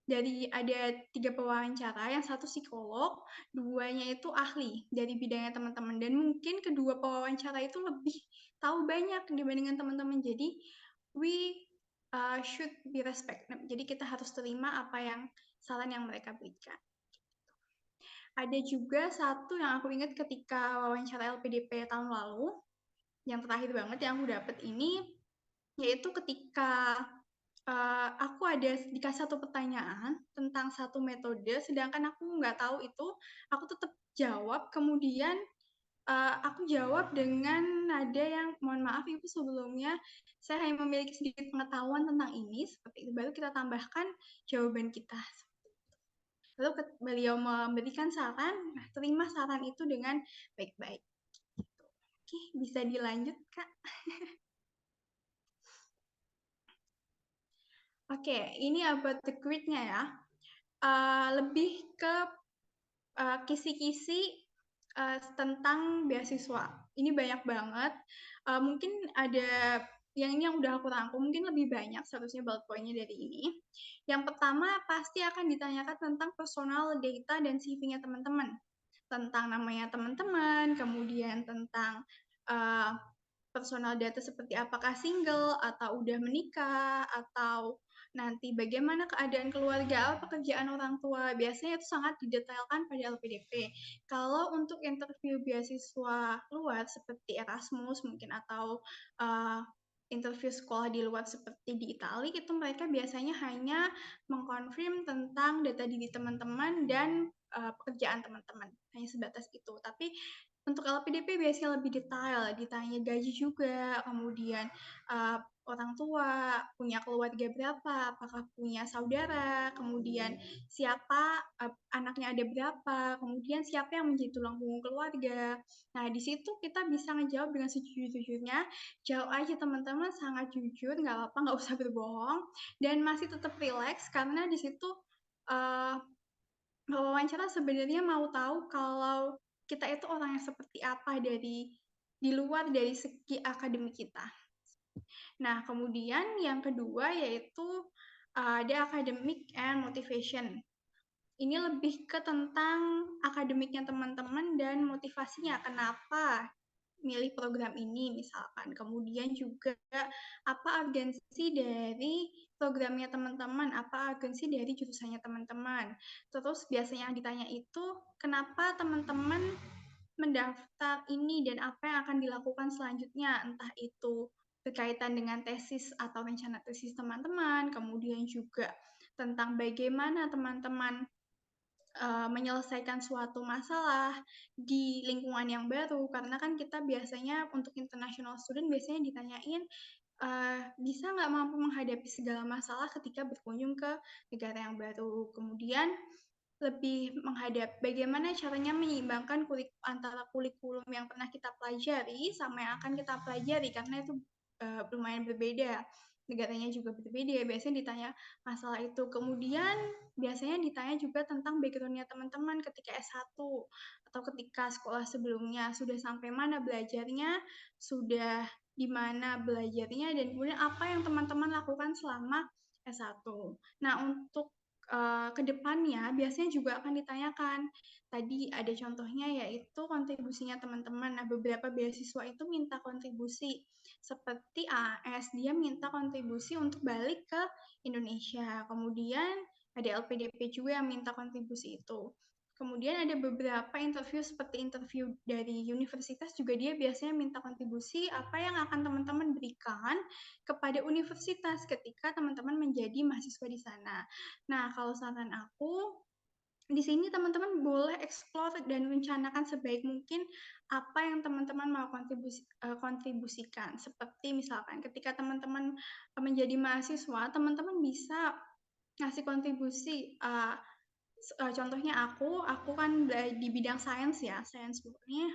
Speaker 3: dari ada 3 pewawancara, yang satu psikolog, 2-nya itu ahli dari bidangnya teman-teman, dan mungkin kedua pewawancara itu lebih tahu banyak dibandingkan teman-teman. Jadi we should be respect. Jadi kita harus terima apa yang saran yang mereka berikan. Ada juga satu yang aku ingat ketika wawancara LPDP tahun lalu, yang terakhir banget yang aku dapat ini, yaitu ketika aku ada dikasih satu pertanyaan tentang satu metode, sedangkan aku nggak tahu itu, aku tetap jawab, kemudian aku jawab dengan nada yang, mohon maaf Ibu sebelumnya, saya hanya memiliki sedikit pengetahuan tentang ini, seperti itu, baru kita tambahkan jawaban kita. Lalu beliau memberikan saran, nah terima saran itu dengan baik-baik. Oke, bisa dilanjut Kak. Oke, ini about the grid-nya ya. Lebih ke kisi-kisi tentang beasiswa. Ini banyak banget. Mungkin ada yang ini yang udah aku rangkum, mungkin lebih banyak seharusnya bullet point-nya dari ini. Yang pertama pasti akan ditanyakan tentang personal data dan CV-nya teman-teman. Tentang namanya teman-teman, kemudian tentang personal data seperti apakah single atau udah menikah, atau nanti bagaimana keadaan keluarga, pekerjaan orang tua. Biasanya itu sangat didetailkan pada LPDP. Kalau untuk interview beasiswa luar seperti Erasmus mungkin atau interview sekolah di luar seperti di Italia, itu mereka biasanya hanya mengkonfirm tentang data diri teman-teman dan pekerjaan teman-teman. Hanya sebatas itu. Tapi untuk LPDP biasanya lebih detail, ditanya gaji juga, kemudian orang tua, punya keluarga berapa, apakah punya saudara, kemudian siapa anaknya ada berapa, kemudian siapa yang menjadi tulang punggung keluarga. Nah, di situ kita bisa ngejawab dengan sejujur-jujurnya, jawab aja teman-teman, sangat jujur, nggak apa-apa, nggak usah berbohong, dan masih tetap relax, karena di situ wawancara sebenarnya mau tahu kalau kita itu orang yang seperti apa di luar dari segi akademik kita. Nah, kemudian yang kedua yaitu ada academic and motivation. Ini lebih ke tentang akademiknya teman-teman dan motivasinya, kenapa milih program ini misalkan. Kemudian juga apa urgensi dari programnya teman-teman, apa urgensi dari jurusannya teman-teman. Terus biasanya yang ditanya itu, kenapa teman-teman mendaftar ini dan apa yang akan dilakukan selanjutnya, entah itu berkaitan dengan tesis atau rencana tesis teman-teman, kemudian juga tentang bagaimana teman-teman menyelesaikan suatu masalah di lingkungan yang baru, karena kan kita biasanya untuk international student biasanya ditanyain bisa nggak mampu menghadapi segala masalah ketika berkunjung ke negara yang baru. Kemudian lebih menghadap bagaimana caranya menyeimbangkan antara kurikulum yang pernah kita pelajari sama yang akan kita pelajari, karena itu lumayan berbeda, negaranya juga berbeda. Biasanya ditanya masalah itu. Kemudian biasanya ditanya juga tentang background-nya teman-teman ketika S1 atau ketika sekolah sebelumnya, sudah sampai mana belajarnya, sudah di mana belajarnya, dan kemudian apa yang teman-teman lakukan selama S1. Nah, untuk kedepannya biasanya juga akan ditanyakan. Tadi ada contohnya yaitu kontribusinya teman-teman. Nah, beberapa beasiswa itu minta kontribusi. Seperti AS, dia minta kontribusi untuk balik ke Indonesia. Kemudian ada LPDP juga yang minta kontribusi itu. Kemudian ada beberapa interview seperti interview dari universitas juga dia biasanya minta kontribusi apa yang akan teman-teman berikan kepada universitas ketika teman-teman menjadi mahasiswa di sana. Nah, kalau saran aku, di sini teman-teman boleh explore dan rencanakan sebaik mungkin apa yang teman-teman mau kontribusikan. Seperti misalkan ketika teman-teman menjadi mahasiswa, teman-teman bisa ngasih kontribusi. Contohnya aku kan di bidang sains ya, sains murni,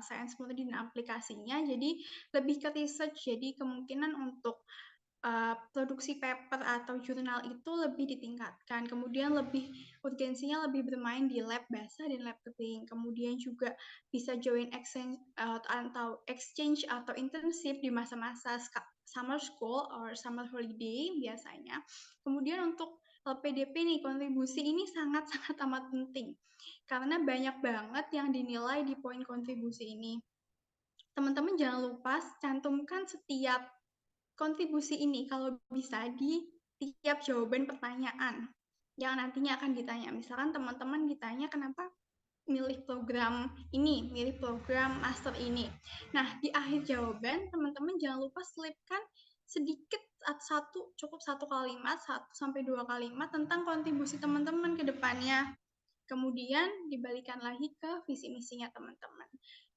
Speaker 3: sains murni dan aplikasinya, jadi lebih ke research, jadi kemungkinan untuk produksi paper atau jurnal itu lebih ditingkatkan. Kemudian urgensinya lebih bermain di lab basah dan lab kering. Kemudian juga bisa join exchange atau internship di masa-masa summer school or summer holiday biasanya. Kemudian untuk LPDP nih, kontribusi ini sangat-sangat amat penting. Karena banyak banget yang dinilai di poin kontribusi ini. Teman-teman jangan lupa cantumkan setiap kontribusi ini kalau bisa di tiap jawaban pertanyaan yang nantinya akan ditanya. Misalkan teman-teman ditanya kenapa milih program ini, milih program master ini. Nah, di akhir jawaban teman-teman jangan lupa selipkan sedikit cukup satu kalimat, 1-2 kalimat tentang kontribusi teman-teman ke depannya. Kemudian dibalikan lagi ke visi misinya teman-teman.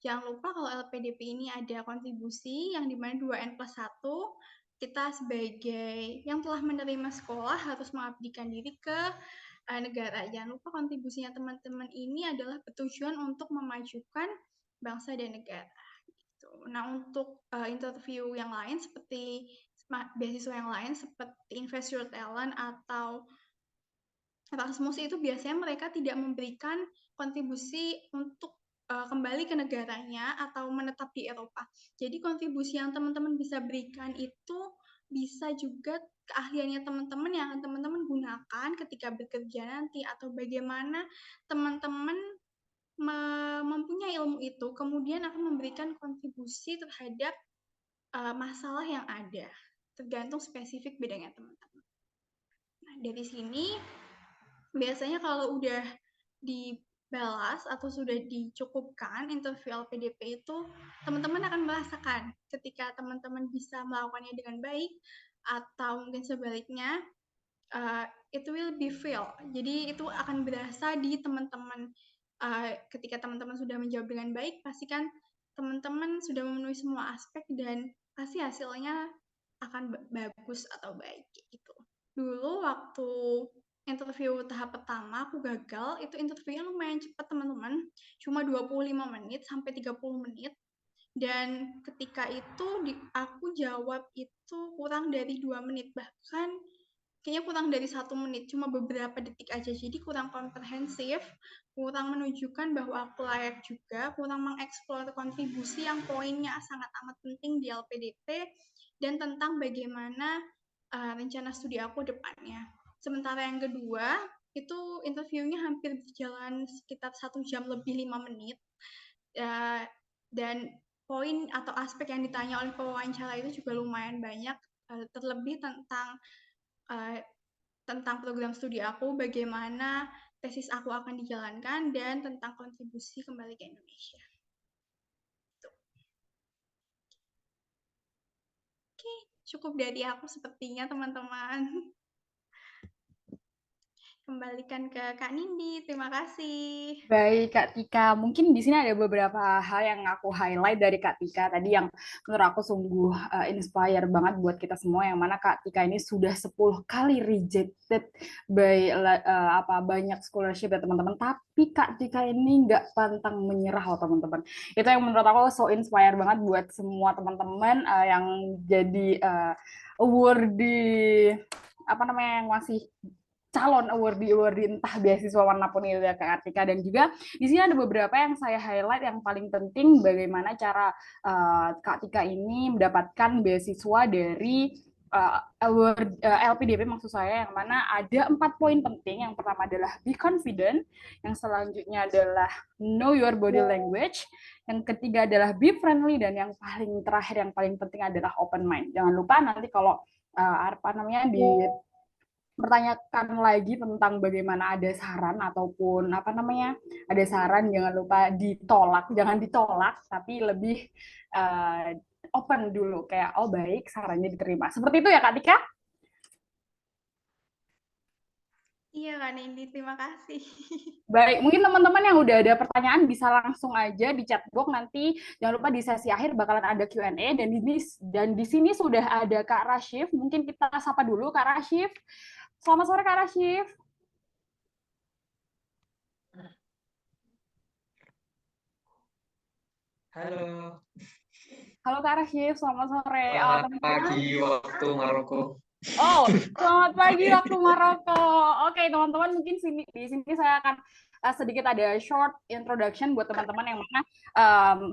Speaker 3: Jangan lupa kalau LPDP ini ada kontribusi yang dimana 2N+1, kita sebagai yang telah menerima sekolah harus mengabdikan diri ke negara. Jangan lupa kontribusinya teman-teman ini adalah bertujuan untuk memajukan bangsa dan negara. Nah, untuk interview yang lain seperti beasiswa yang lain seperti Invest Your Talent atau Erasmus itu biasanya mereka tidak memberikan kontribusi untuk kembali ke negaranya atau menetap di Eropa. Jadi kontribusi yang teman-teman bisa berikan itu bisa juga keahliannya teman-teman yang akan teman-teman gunakan ketika bekerja nanti, atau bagaimana teman-teman mempunyai ilmu itu kemudian akan memberikan kontribusi terhadap masalah yang ada, tergantung spesifik bidangnya teman-teman. Nah, dari sini biasanya kalau udah dibalas atau sudah dicukupkan interview LPDP itu, teman-teman akan merasakan ketika teman-teman bisa melakukannya dengan baik, atau mungkin sebaliknya, it will be feel. Jadi itu akan berasa di teman-teman. Ketika teman-teman sudah menjawab dengan baik, pastikan teman-teman sudah memenuhi semua aspek dan pasti hasilnya akan bagus atau baik gitu. Dulu waktu interview tahap pertama aku gagal, itu interviewnya lumayan cepat teman-teman, cuma 25 menit sampai 30 menit. Dan ketika itu aku jawab itu kurang dari 2 menit, bahkan kayaknya kurang dari 1 menit, cuma beberapa detik aja. Jadi kurang komprehensif, kurang menunjukkan bahwa aku layak juga, kurang mengeksplor kontribusi yang poinnya sangat amat penting di LPDP, dan tentang bagaimana rencana studi aku depannya. Sementara yang kedua, itu interviewnya hampir berjalan sekitar 1 jam lebih 5 menit. Dan poin atau aspek yang ditanya oleh pewawancara itu juga lumayan banyak, terlebih tentang program studi aku, bagaimana tesis aku akan dijalankan, dan tentang kontribusi kembali ke Indonesia. Oke, cukup dari aku sepertinya teman-teman. Kembalikan ke Kak Nindi, terima kasih.
Speaker 1: Baik, Kak Tika. Mungkin di sini ada beberapa hal yang aku highlight dari Kak Tika tadi yang menurut aku sungguh inspire banget buat kita semua, yang mana Kak Tika ini sudah 10 kali rejected by banyak scholarship ya teman-teman. Tapi Kak Tika ini nggak pantang menyerah loh teman-teman. Itu yang menurut aku so inspire banget buat semua teman-teman yang jadi awardee yang masih calon awardee entah beasiswa manapun itu ya Kak Artika. Dan juga di sini ada beberapa yang saya highlight yang paling penting, bagaimana cara Kak Tika ini mendapatkan beasiswa dari LPDP maksud saya, yang mana ada 4 poin penting. Yang pertama adalah be confident, yang selanjutnya adalah know your body language, yang ketiga adalah be friendly, dan yang paling terakhir yang paling penting adalah open mind. Jangan lupa nanti kalau pertanyakan lagi tentang bagaimana ada saran ataupun ada saran, jangan lupa jangan ditolak, tapi lebih open dulu, kayak oh baik, sarannya diterima. Seperti itu ya Kak Tika?
Speaker 3: Iya Kak Nindi, terima kasih.
Speaker 1: Baik, mungkin teman-teman yang udah ada pertanyaan bisa langsung aja di chat box. Nanti jangan lupa di sesi akhir bakalan ada Q&A, dan di sini sudah ada Kak Rashif. Mungkin kita sapa dulu Kak Rashif. Selamat sore Kak Rashif.
Speaker 5: Halo.
Speaker 1: Halo Kak Rashif, selamat sore.
Speaker 5: Selamat pagi waktu Maroko.
Speaker 1: Oh, selamat pagi waktu Maroko. Oke, teman-teman, mungkin di sini saya akan sedikit ada short introduction buat teman-teman yang mana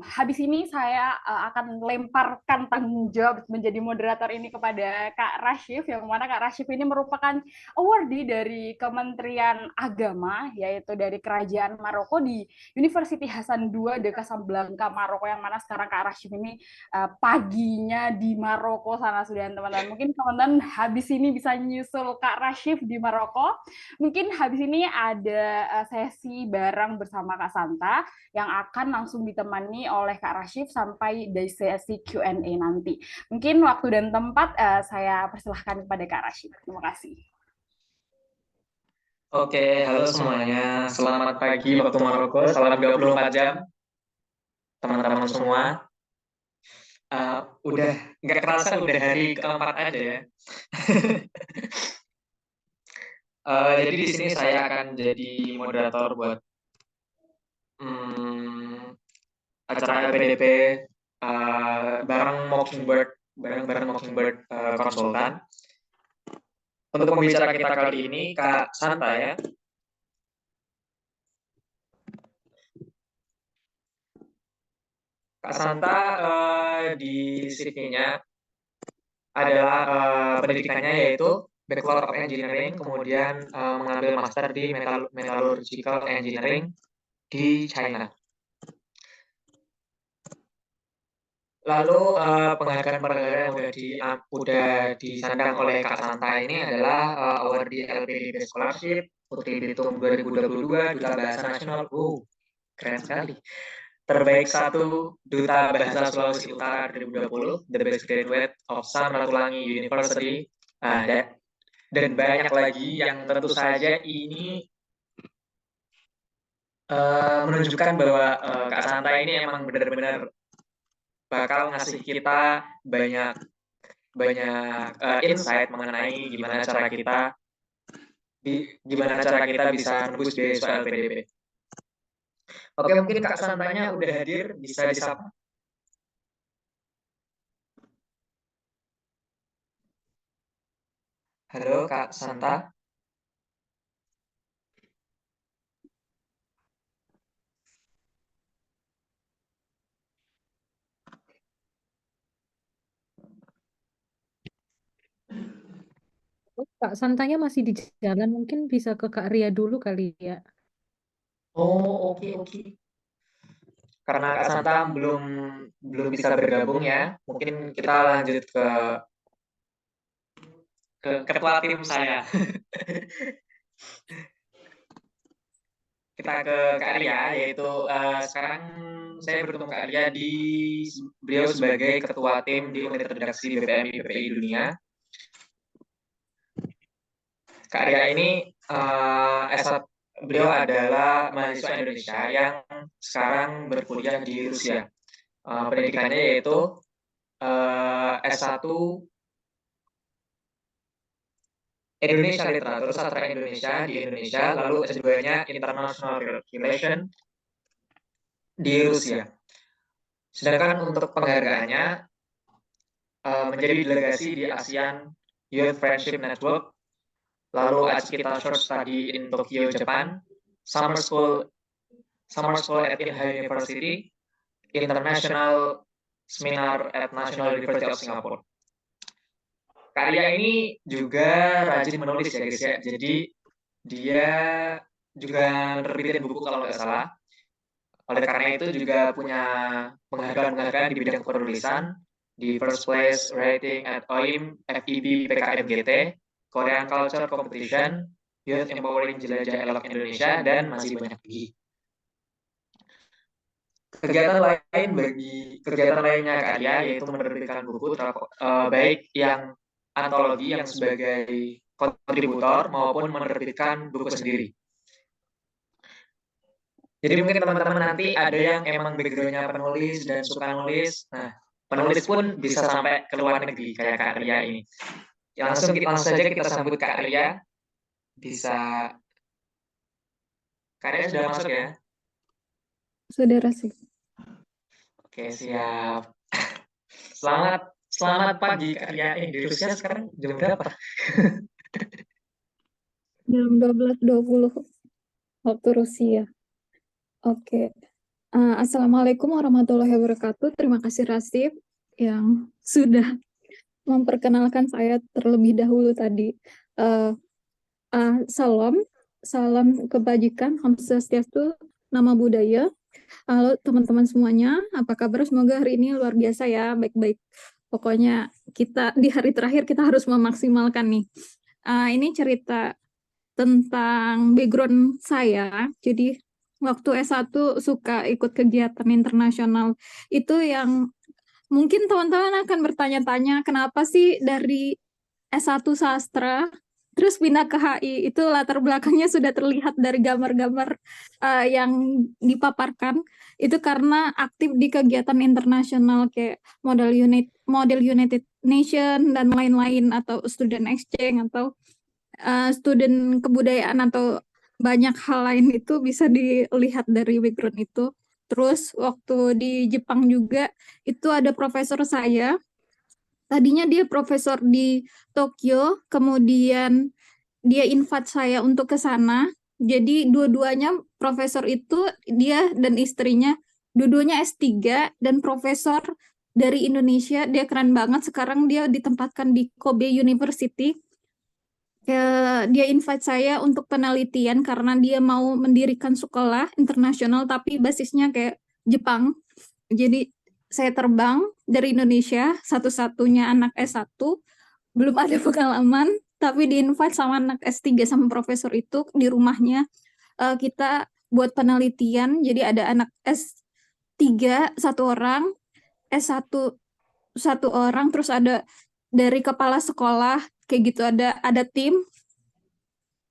Speaker 1: habis ini saya akan lemparkan tanggung jawab menjadi moderator ini kepada Kak Rashif, yang mana Kak Rashif ini merupakan awardee dari Kementerian Agama, yaitu dari Kerajaan Maroko di University Hasan II de Casablanca, Maroko, yang mana sekarang Kak Rashif ini paginya di Maroko sana sudah, teman-teman. Mungkin teman-teman habis ini bisa nyusul Kak Rashif di Maroko. Mungkin habis ini ada sesi sesi bareng bersama Kak Santa yang akan langsung ditemani oleh Kak Rashif sampai di sesi Q&A nanti. Mungkin waktu dan tempat saya persilahkan kepada Kak Rashif. Terima kasih.
Speaker 5: Oke, halo semuanya. Selamat pagi waktu Maroko. Salam 24 jam, teman-teman semua. Udah nggak kerasa udah hari keempat aja ya. Jadi di sini saya akan jadi moderator buat acara LPDP bareng Mockingbird konsultan. Untuk pembicara kita kali ini Kak Santa ya. Kak Santa di CV-nya adalah pendidikannya yaitu Bachelor of Engineering, kemudian mengambil master di Metallurgical Engineering di China. Lalu penghargaan-penghargaan yang udah disandang oleh Kak Santa ini adalah award di LPDP Scholarship, Putri Belitung 2022, Duta Bahasa Nasional, keren sekali. Terbaik 1 Duta Bahasa Sulawesi Utara 2020, The Best Graduate of Samratulangi University, dan banyak lagi yang tentu saja ini menunjukkan bahwa Kak Santa ini emang benar-benar bakal ngasih kita banyak insight mengenai gimana cara kita bisa nembus beasiswa LPDP. Oke, mungkin Kak Santanya udah hadir, bisa disapa. Halo Kak Santa.
Speaker 6: Kak Santanya masih di jalan, mungkin bisa ke Kak Ria dulu kali ya.
Speaker 5: Oh, oke. Karena Kak Santa belum bisa bergabung ya, mungkin kita lanjut ke ketua tim saya. Kita ke Kak Ria, yaitu sekarang saya bertemu Kak Ria beliau sebagai ketua tim di unit redaksi BPMI PPI Dunia. Kak Ria ini beliau adalah mahasiswa Indonesia yang sekarang berkuliah di Rusia. Pendidikannya yaitu S1 Indonesia Literatur Sastra Indonesia di Indonesia, lalu S2-nya International Relation di Rusia. Sedangkan untuk penghargaannya menjadi delegasi di ASEAN Youth Friendship Network, lalu Achikita Short Study in Tokyo, Japan, Summer School at Inha University, International Seminar at National University of Singapore. Kak Ria ini juga rajin menulis ya guys ya, jadi dia juga nerbitin buku kalau nggak salah. Oleh karena itu juga punya penghargaan di bidang penulisan di First Place Writing at OIM, FEB, PKMGT, Korean Culture Competition, Youth Empowering Jelajah Elok Indonesia, dan masih banyak lagi. Kegiatan lainnya Kak Ria yaitu menerbitkan buku baik yang antologi yang sebagai kontributor maupun menerbitkan buku sendiri. Jadi mungkin teman-teman nanti ada yang emang background-nya penulis dan suka nulis, nah penulis pun bisa sampai ke luar negeri kayak Kak Ria ini. Langsung saja kita sambut Kak Ria. Kak Ria sudah masuk ya?
Speaker 6: Saudara sih.
Speaker 5: Oke, siap. Selamat pagi Kak Ria. Di Rusia sekarang jam berapa?
Speaker 6: Jam 12.20 waktu Rusia. Oke. Assalamualaikum warahmatullahi wabarakatuh. Terima kasih Rasif yang sudah memperkenalkan saya terlebih dahulu tadi. Salam kebajikan, Om Swastiastu, Nama Budaya. Halo teman-teman semuanya, apa kabar? Semoga hari ini luar biasa ya, baik-baik. Pokoknya kita di hari terakhir kita harus memaksimalkan nih. Ini cerita tentang background saya. Jadi waktu S1 suka ikut kegiatan internasional. Itu yang mungkin teman-teman akan bertanya-tanya, kenapa sih dari S1 sastra terus pindah ke HI? Itu latar belakangnya sudah terlihat dari gambar-gambar yang dipaparkan. Itu karena aktif di kegiatan internasional kayak model United Nation dan lain-lain, atau student exchange, atau student kebudayaan, atau banyak hal lain. Itu bisa dilihat dari background itu. Terus waktu di Jepang juga itu ada profesor saya. Tadinya dia profesor di Tokyo, kemudian dia invite saya untuk ke sana. Jadi dua-duanya profesor itu, dia dan istrinya, dua-duanya S3 dan profesor dari Indonesia. Dia keren banget. Sekarang dia ditempatkan di Kobe University. Dia invite saya untuk penelitian karena dia mau mendirikan sekolah internasional tapi basisnya kayak Jepang. Jadi saya terbang dari Indonesia, satu-satunya anak S1, belum ada pengalaman, tapi di-invite sama anak S3 sama profesor itu di rumahnya. Kita buat penelitian, jadi ada anak S3 satu orang, S1 satu orang, terus ada dari kepala sekolah, kayak gitu, ada tim.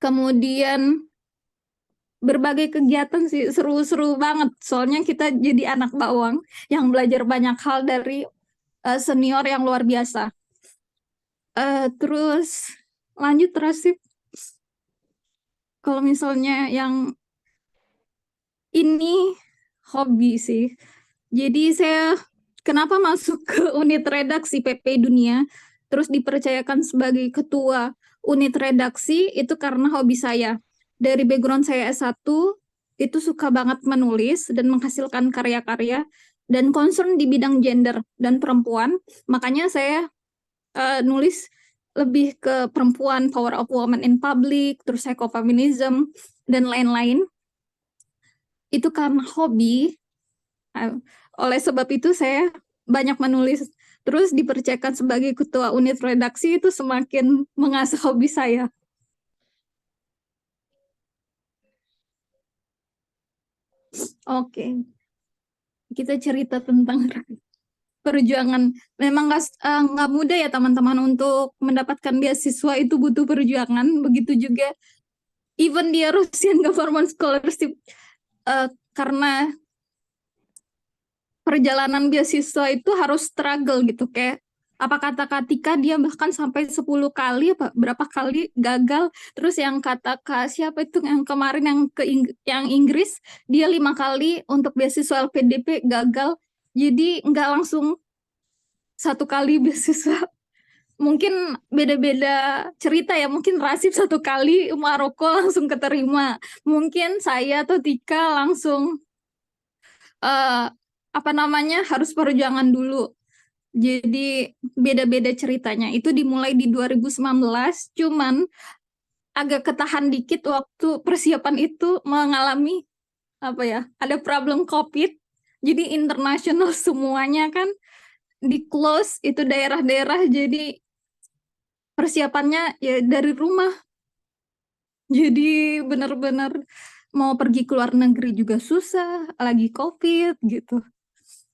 Speaker 6: Kemudian berbagai kegiatan sih, seru-seru banget. Soalnya kita jadi anak bawang yang belajar banyak hal dari senior yang luar biasa. Terus lanjut Rasif. Kalau misalnya yang ini hobi sih. Jadi saya kenapa masuk ke unit redaksi PP Dunia, terus dipercayakan sebagai ketua unit redaksi, itu karena hobi saya. Dari background saya S1, itu suka banget menulis dan menghasilkan karya-karya, dan concern di bidang gender dan perempuan. Makanya saya nulis lebih ke perempuan, power of women in public, terus ecofeminism, dan lain-lain. Itu karena hobi. Oleh sebab itu saya banyak menulis. Terus dipercayakan sebagai ketua unit redaksi, itu semakin mengasah hobi saya. Oke, kita cerita tentang perjuangan. Memang nggak mudah ya teman-teman, untuk mendapatkan beasiswa itu butuh perjuangan. Begitu juga even dia Russian Government Scholarship, karena perjalanan beasiswa itu harus struggle gitu. Kayak apa kata Katika, dia bahkan sampai 10 kali apa berapa kali gagal. Terus yang kata Kak siapa itu yang kemarin yang Inggris, dia 5 kali untuk beasiswa LPDP gagal. Jadi nggak langsung satu kali beasiswa. Mungkin beda-beda cerita ya. Mungkin Rasif 1 kali Maroko langsung keterima. Mungkin saya atau Tika langsung harus perjuangan dulu. Jadi beda-beda ceritanya. Itu dimulai di 2019, cuman agak ketahan dikit waktu persiapan itu mengalami ada problem COVID. Jadi internasional semuanya kan di close, itu daerah-daerah, jadi persiapannya ya dari rumah. Jadi benar-benar mau pergi ke luar negeri juga susah, lagi COVID gitu.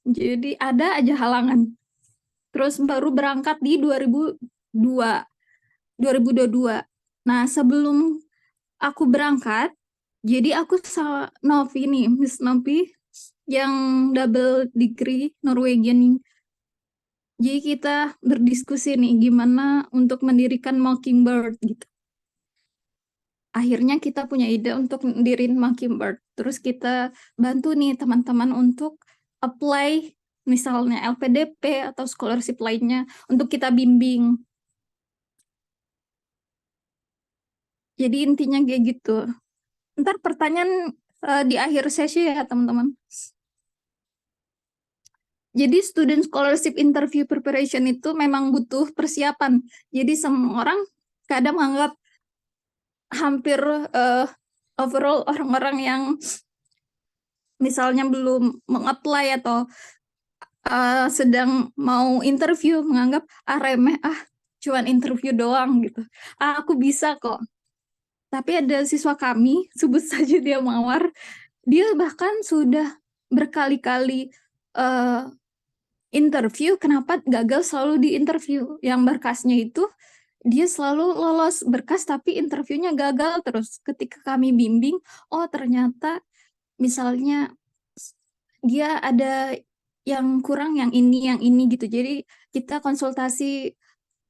Speaker 6: Jadi ada aja halangan. Terus baru berangkat di 2022. Nah, sebelum aku berangkat, jadi aku sama Novi nih, Miss Novi, yang double degree Norwegian. Jadi kita berdiskusi nih gimana untuk mendirikan Mockingbird gitu. Akhirnya kita punya ide untuk mendirikan Mockingbird. Terus kita bantu nih teman-teman untuk apply misalnya LPDP atau scholarship lainnya untuk kita bimbing. Jadi intinya kayak gitu. Ntar pertanyaan di akhir sesi ya teman-teman. Jadi student scholarship interview preparation itu memang butuh persiapan. Jadi semua orang kadang menganggap hampir overall orang-orang yang misalnya belum mengapply atau sedang mau interview menganggap remeh, cuman interview doang gitu. Aku bisa kok. Tapi ada siswa kami, sebut saja dia Mawar, dia bahkan sudah berkali-kali interview, kenapa gagal selalu di interview. Yang berkasnya itu dia selalu lolos berkas tapi interviewnya gagal terus. Ketika kami bimbing, oh ternyata misalnya dia ada yang kurang yang ini gitu. Jadi kita konsultasi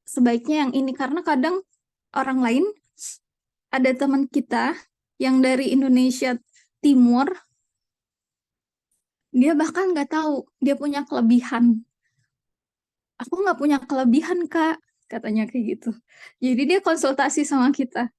Speaker 6: sebaiknya yang ini, karena kadang orang lain, ada teman kita yang dari Indonesia Timur, dia bahkan nggak tahu dia punya kelebihan. Aku nggak punya kelebihan, Kak, katanya kayak gitu. Jadi dia konsultasi sama kita.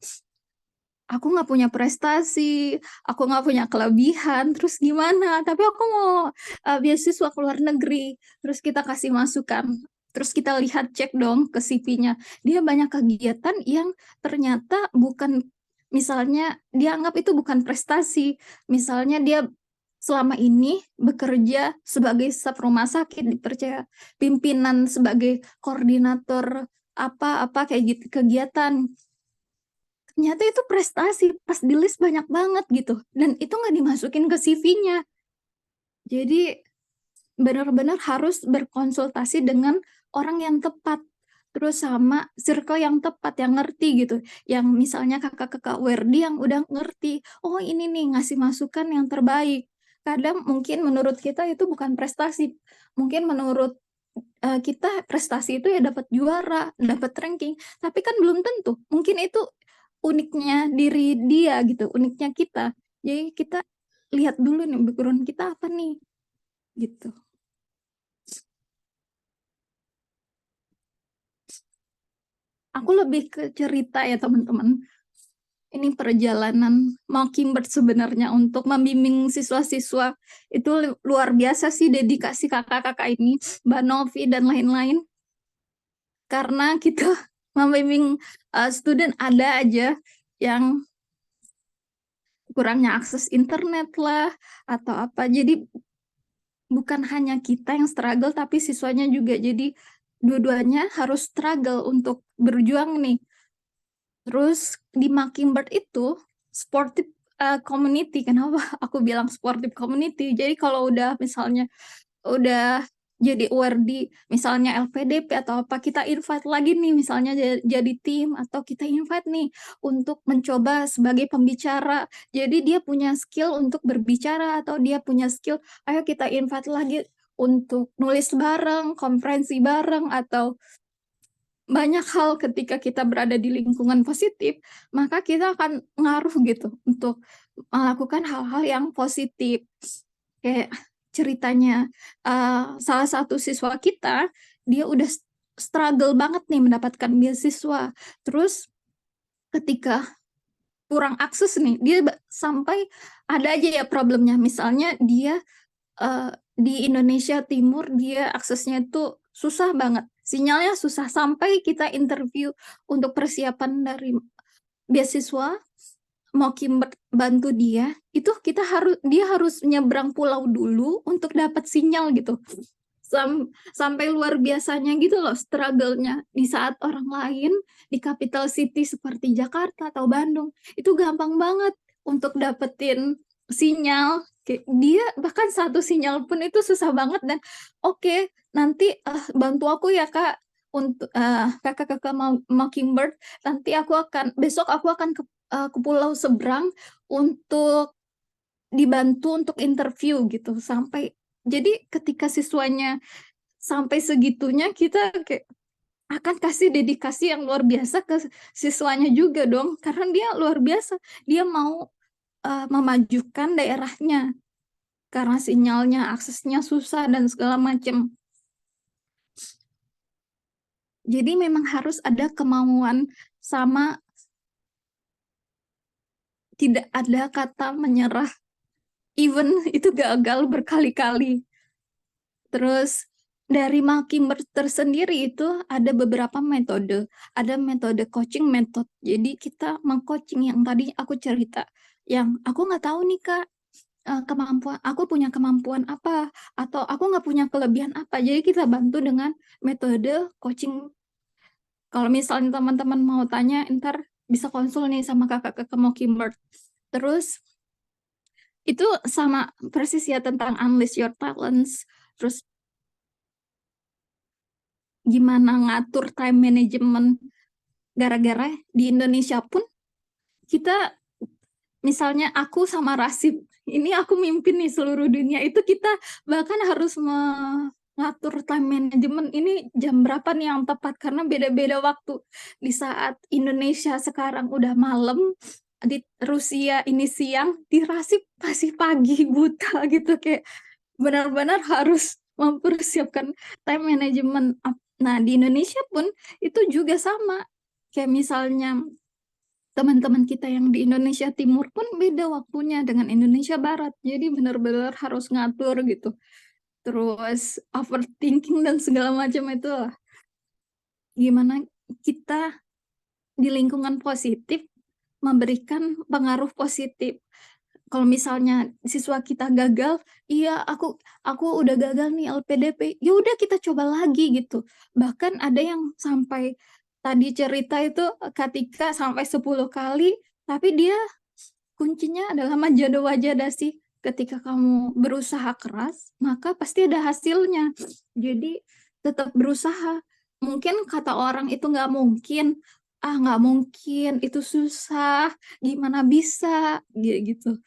Speaker 6: Aku nggak punya prestasi, aku nggak punya kelebihan, terus gimana? Tapi aku mau beasiswa ke luar negeri. Terus kita kasih masukan. Terus kita lihat, cek dong ke CV-nya. Dia banyak kegiatan yang ternyata bukan, misalnya dia anggap itu bukan prestasi. Misalnya dia selama ini bekerja sebagai staf rumah sakit, dipercaya pimpinan sebagai koordinator apa-apa kayak gitu kegiatan. Ternyata itu prestasi, pas di list banyak banget gitu. Dan itu nggak dimasukin ke CV-nya. Jadi benar-benar harus berkonsultasi dengan orang yang tepat. Terus sama circle yang tepat, yang ngerti gitu. Yang misalnya kakak-kakak Werdi yang udah ngerti, oh ini nih ngasih masukan yang terbaik. Kadang mungkin menurut kita itu bukan prestasi. Mungkin menurut kita prestasi itu ya dapat juara, dapat ranking. Tapi kan belum tentu. Mungkin itu uniknya diri dia gitu, uniknya kita. Jadi kita lihat dulu nih background kita apa nih, gitu. Aku lebih ke cerita ya teman-teman. Ini perjalanan Mockingbird sebenarnya untuk membimbing siswa-siswa itu luar biasa sih, dedikasi kakak-kakak ini, Mbak Novi dan lain-lain. Karena kita membimbing student ada aja yang kurangnya akses internet lah atau apa. Jadi bukan hanya kita yang struggle tapi siswanya juga. Jadi dua-duanya harus struggle untuk berjuang nih. Terus di Mockingbird itu sportive community. Kenapa aku bilang sportive community? Jadi kalau udah misalnya udah jadi aware di misalnya LPDP atau apa, kita invite lagi nih misalnya jadi tim, atau kita invite nih untuk mencoba sebagai pembicara. Jadi dia punya skill untuk berbicara atau dia punya skill, ayo kita invite lagi untuk nulis bareng, konferensi bareng, atau banyak hal. Ketika kita berada di lingkungan positif, maka kita akan ngaruh gitu untuk melakukan hal-hal yang positif. Kayak ceritanya salah satu siswa kita, dia udah struggle banget nih mendapatkan beasiswa. Terus ketika kurang akses nih, dia sampai ada aja ya problemnya. Misalnya dia di Indonesia Timur, dia aksesnya itu susah banget. Sinyalnya susah, sampai kita interview untuk persiapan dari beasiswa, Mockingbird bantu dia, itu dia harus nyebrang pulau dulu untuk dapat sinyal gitu. Sampai luar biasanya gitu loh struggle-nya. Di saat orang lain di capital city seperti Jakarta atau Bandung, itu gampang banget untuk dapetin sinyal. Dia bahkan satu sinyal pun itu susah banget. Dan oke, nanti bantu aku ya Kak, untuk kakak-kakak Mockingbird, nanti besok aku akan ke pulau seberang untuk dibantu untuk interview gitu. Sampai jadi ketika siswanya sampai segitunya, kita kayak akan kasih dedikasi yang luar biasa ke siswanya juga dong, karena dia luar biasa, dia mau memajukan daerahnya karena sinyalnya, aksesnya susah dan segala macam. Jadi memang harus ada kemauan, sama tidak ada kata menyerah. Even itu gagal berkali-kali. Terus dari Mockingbird tersendiri itu ada beberapa metode. Ada metode coaching method. Jadi kita meng-coaching yang tadi aku cerita. Yang aku nggak tahu nih Kak, kemampuan aku punya kemampuan apa, atau aku nggak punya kelebihan apa. Jadi kita bantu dengan metode coaching. Kalau misalnya teman-teman mau tanya, ntar bisa konsul nih sama kakak-kakak Mockingbird. Terus itu sama persis ya tentang unleash your talents, terus gimana ngatur time management. Gara-gara di Indonesia pun kita, misalnya aku sama Rasib, ini aku mimpin nih seluruh dunia, itu kita bahkan harus mengatur time management, ini jam berapa nih yang tepat, karena beda-beda waktu. Di saat Indonesia sekarang udah malam, di Rusia ini siang, di Rasib masih pagi buta gitu, kayak benar-benar harus mempersiapkan time management. Nah, di Indonesia pun itu juga sama. Kayak misalnya teman-teman kita yang di Indonesia Timur pun beda waktunya dengan Indonesia Barat. Jadi benar-benar harus ngatur gitu. Terus overthinking dan segala macam itu lah. Gimana kita di lingkungan positif memberikan pengaruh positif. Kalau misalnya siswa kita gagal, iya aku udah gagal nih LPDP, ya udah kita coba lagi gitu. Bahkan ada yang sampai tadi cerita itu ketika sampai 10 kali, tapi dia kuncinya adalah majada wajada sih. Ketika kamu berusaha keras, maka pasti ada hasilnya. Jadi tetap berusaha. Mungkin kata orang itu nggak mungkin, nggak mungkin, itu susah, gimana bisa, gitu.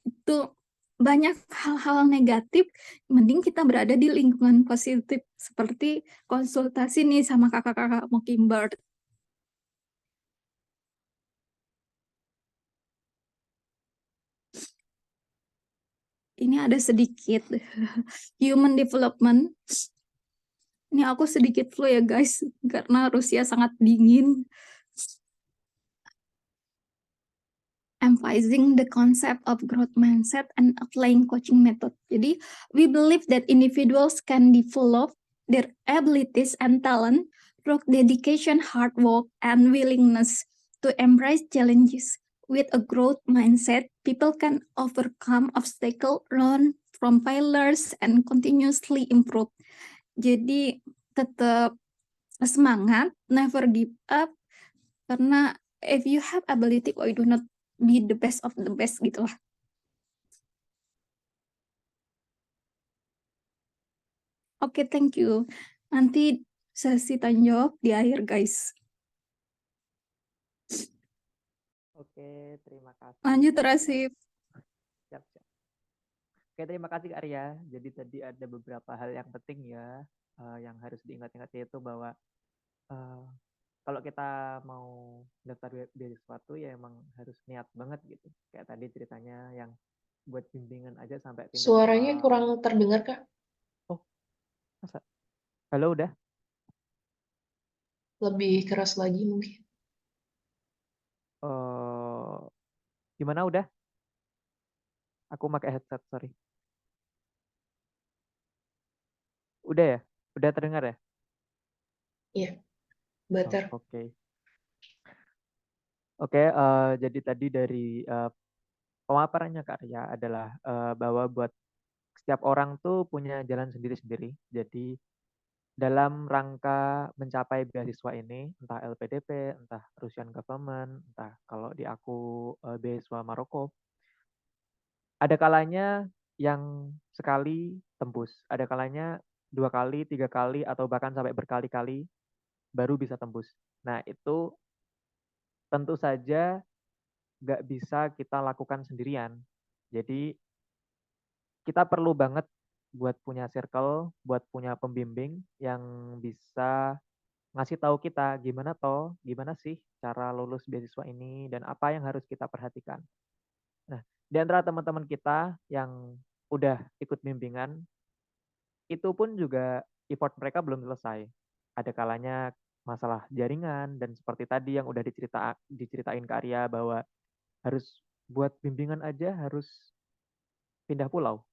Speaker 6: Itu banyak hal-hal negatif, mending kita berada di lingkungan positif seperti konsultasi nih sama kakak-kakak Mockingbird. Ini ada sedikit human development. Ini aku sedikit flu ya guys, karena Rusia sangat dingin. Emphasizing the concept of growth mindset and applying coaching method. Jadi, we believe that individuals can develop their abilities and talent through dedication, hard work, and willingness to embrace challenges. With a growth mindset, people can overcome obstacles, learn from failures, and continuously improve. Jadi, tetap semangat, never give up, karena if you have ability, why do not be the best of the best gitu lah. Oke, thank you. Nanti sesi tanya jawab di akhir guys.
Speaker 7: Oke, terima kasih.
Speaker 6: Lanjut Rasif.
Speaker 7: Siap, siap. Oke, terima kasih Kak Arya. Jadi tadi ada beberapa hal yang penting ya, yang harus diingat-ingat, yaitu bahwa kalau kita mau daftar beasiswa tuh ya emang harus niat banget gitu. Kayak tadi ceritanya yang buat bimbingan aja sampai pindah
Speaker 2: Suaranya
Speaker 7: pulau.
Speaker 2: kurang terdengar, Kak.
Speaker 7: Oh, masa? Halo, udah?
Speaker 2: Lebih keras lagi mungkin.
Speaker 7: Gimana udah? Aku pakai headset, sorry. Udah ya? Udah terdengar ya?
Speaker 2: Iya, better.
Speaker 7: Oke. Jadi tadi dari pemaparannya Kak Arya adalah bahwa buat setiap orang tuh punya jalan sendiri-sendiri. Jadi dalam rangka mencapai beasiswa ini, entah LPDP, entah Russian government, entah kalau di aku beasiswa Maroko, ada kalanya yang sekali tembus, ada kalanya 2 kali, 3 kali, atau bahkan sampai berkali-kali baru bisa tembus. Nah, itu tentu saja nggak bisa kita lakukan sendirian. Jadi, kita perlu banget buat punya circle, buat punya pembimbing yang bisa ngasih tahu kita gimana sih cara lulus beasiswa ini dan apa yang harus kita perhatikan. Nah, di antara teman-teman kita yang udah ikut bimbingan, itu pun juga effort mereka belum selesai. Ada kalanya masalah jaringan, dan seperti tadi yang udah diceritain Kak Arya bahwa harus buat bimbingan aja harus pindah pulau.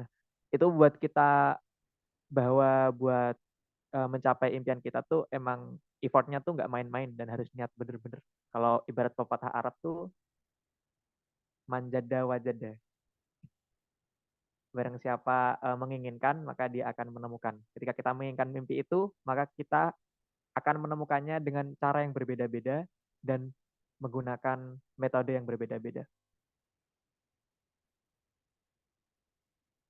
Speaker 7: Nah, itu buat kita bahwa buat mencapai impian kita tuh emang effortnya tuh nggak main-main dan harus niat bener-bener. Kalau ibarat pepatah Arab tuh manjada wajada. Barang siapa menginginkan, maka dia akan menemukan. Ketika kita menginginkan mimpi itu, maka kita akan menemukannya dengan cara yang berbeda-beda dan menggunakan metode yang berbeda-beda.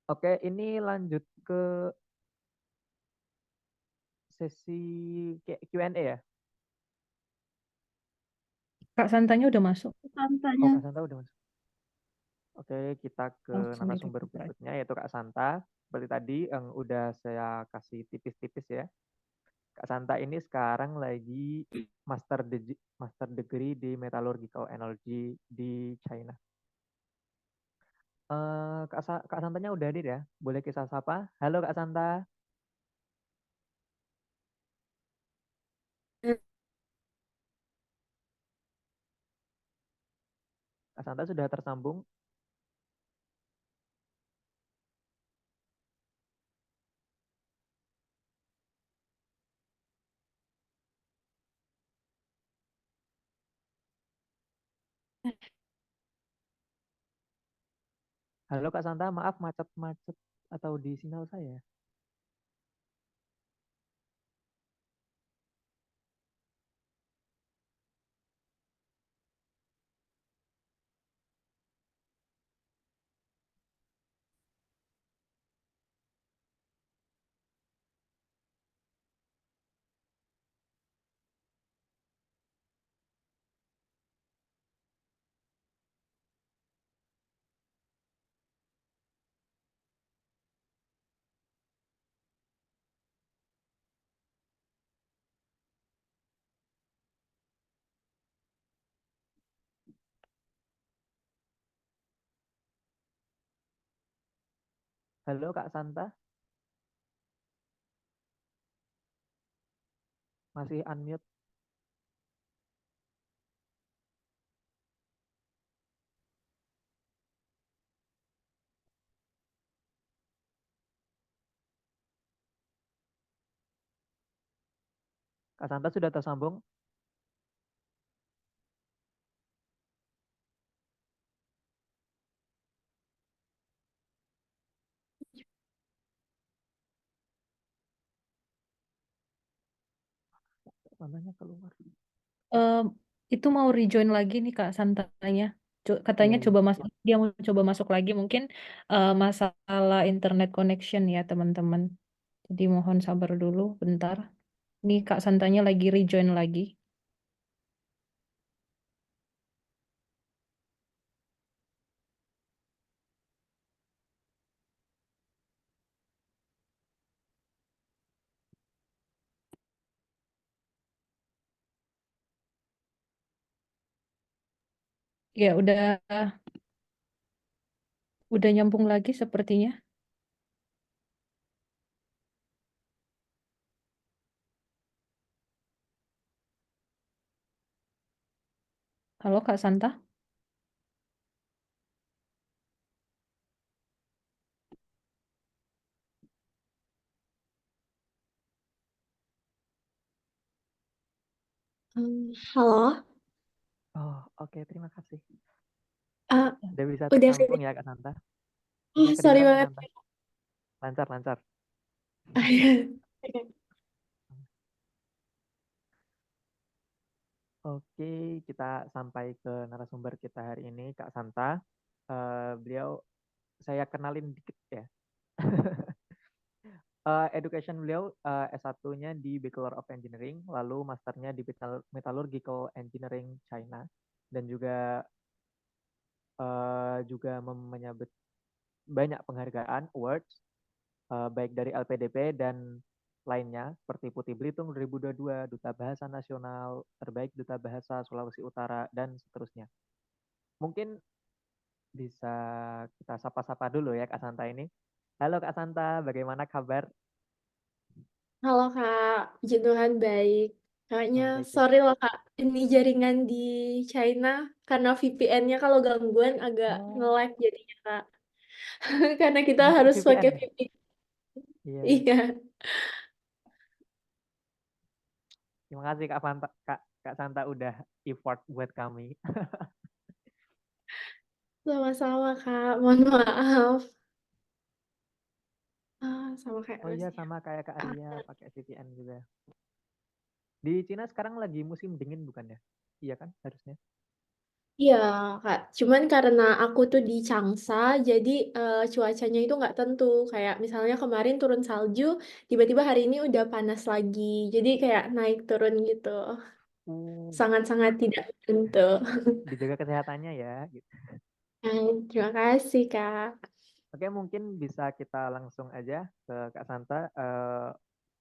Speaker 7: Oke, ini lanjut ke sesi Q&A ya.
Speaker 8: Kak Santanya udah masuk.
Speaker 7: Oh,
Speaker 6: Tantanya.
Speaker 7: Kak Santa udah masuk. Oke, kita ke
Speaker 8: Langsung
Speaker 7: narasumber
Speaker 8: ditutup aja.
Speaker 7: berikutnya yaitu Kak Santa. Seperti tadi yang udah saya kasih tipis-tipis ya. Kak Santa ini sekarang lagi master degree di Metallurgical Energy di China. Kak Santanya udah hadir ya? Boleh kita sapa? Halo Kak Santa. Kak Santa sudah tersambung. Halo Kak Santa, maaf macet-macet atau di sinyal saya. Halo Kak Santa, masih unmute. Kak Santa sudah tersambung. Santanya keluar.
Speaker 8: Em, itu mau rejoin lagi nih Kak Santanya. Katanya
Speaker 7: Iya, iya.
Speaker 8: coba masuk, dia mau coba masuk lagi mungkin masalah internet connection ya teman-teman. Jadi mohon sabar dulu bentar. Ini Kak Santanya lagi rejoin lagi. Ya udah nyambung lagi sepertinya. Halo Kak Santa.
Speaker 9: Halo,
Speaker 7: Oh, oke, terima kasih.
Speaker 9: ah,
Speaker 7: Udah bisa
Speaker 9: udah
Speaker 7: tersambung ya Kak Santa.
Speaker 9: Oh,
Speaker 7: Oke,
Speaker 9: sorry
Speaker 7: kedengeran Kak
Speaker 9: banget.
Speaker 7: Santa. Lancar, lancar. Oke, kita sampai ke narasumber kita hari ini, Kak Santa. Beliau, saya kenalin dikit ya. Education beliau S1-nya di Bachelor of Engineering, lalu masternya di Metallurgical Engineering China, dan juga menyabet banyak penghargaan, awards, baik dari LPDP dan lainnya, seperti Putih Belitung 2022, Duta Bahasa Nasional, Terbaik Duta Bahasa Sulawesi Utara, dan seterusnya. Mungkin bisa kita sapa-sapa dulu ya Kak Santa ini. Halo Kak Santa, bagaimana kabar?
Speaker 9: Halo Kak, puji Tuhan baik. Kayaknya
Speaker 7: Oh, baik ya.
Speaker 9: sorry loh Kak, ini jaringan di China karena VPN-nya kalau gangguan agak
Speaker 7: Oh,
Speaker 9: nge-lag jadinya Kak. Karena kita
Speaker 7: pakai
Speaker 9: harus pakai
Speaker 7: VPN.
Speaker 9: VPN.
Speaker 7: Iya.
Speaker 9: Iya,
Speaker 7: Terima kasih Kak Santa udah effort buat kami.
Speaker 9: sama-sama Kak. Mohon maaf. Sama kayak
Speaker 7: Oh iya,
Speaker 9: Rusnya.
Speaker 7: sama kayak Kak Ria pakai VPN juga. Di Cina sekarang lagi musim dingin bukan ya? Iya kan harusnya.
Speaker 9: Iya, Kak. Cuman karena aku tuh di Changsa, jadi cuacanya itu nggak tentu. Kayak misalnya kemarin turun salju, tiba-tiba hari ini udah panas lagi. Jadi kayak naik turun gitu.
Speaker 7: Uh,
Speaker 9: Sangat-sangat tidak tentu.
Speaker 7: dijaga kesehatannya ya, gitu.
Speaker 9: Terima kasih, Kak.
Speaker 7: Oke, mungkin bisa kita langsung aja ke Kak Santa.